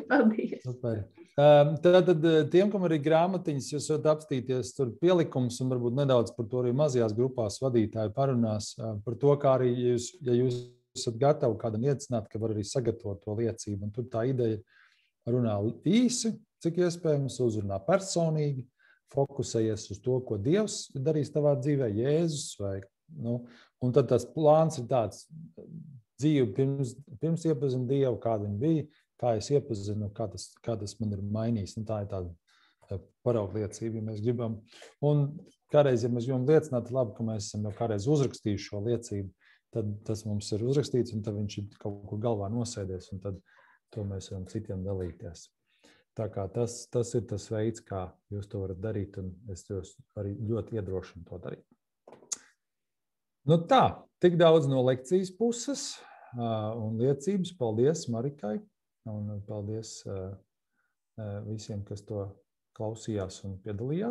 Paldies. Super. Tad tiem, kam arī grāmatiņas, jūs varat apstīties tur pielikums un varbūt nedaudz par to arī mazajās grupās vadītāji parunās par to, kā arī ja jūs esat gatavi kādam iecināt, ka var arī sagatavot to liecību. Un tur tā ideja runā īsi, cik iespējams, uzrunā personīgi, fokusējies uz to, ko Dievs darīs tavā dzīvē, Jēzus vai, un tad tas plāns ir tāds dzīve pirms iepazinu Dievu, kāda viņa bija, kā es iepazinu, kā tas man ir mainījis. Tā ir tāda paraugliecība, ja mēs gribam. Un kādreiz, ja mēs gribam liecināt, labi, ka mēs esam jau kādreiz uzrakstījuši šo liecību, tad tas mums ir uzrakstīts, un tad viņš ir kaut kur galvā nosēdies, un tad to mēs varam citiem dalīties. Tā kā tas ir tas veids, kā jūs to varat darīt, un es jūs arī ļoti iedrošinu to darīt. Nu tā, tik daudz no lekcijas puses un liecības. Paldies Marikai, un paldies visiem, kas to klausījās un piedalījās.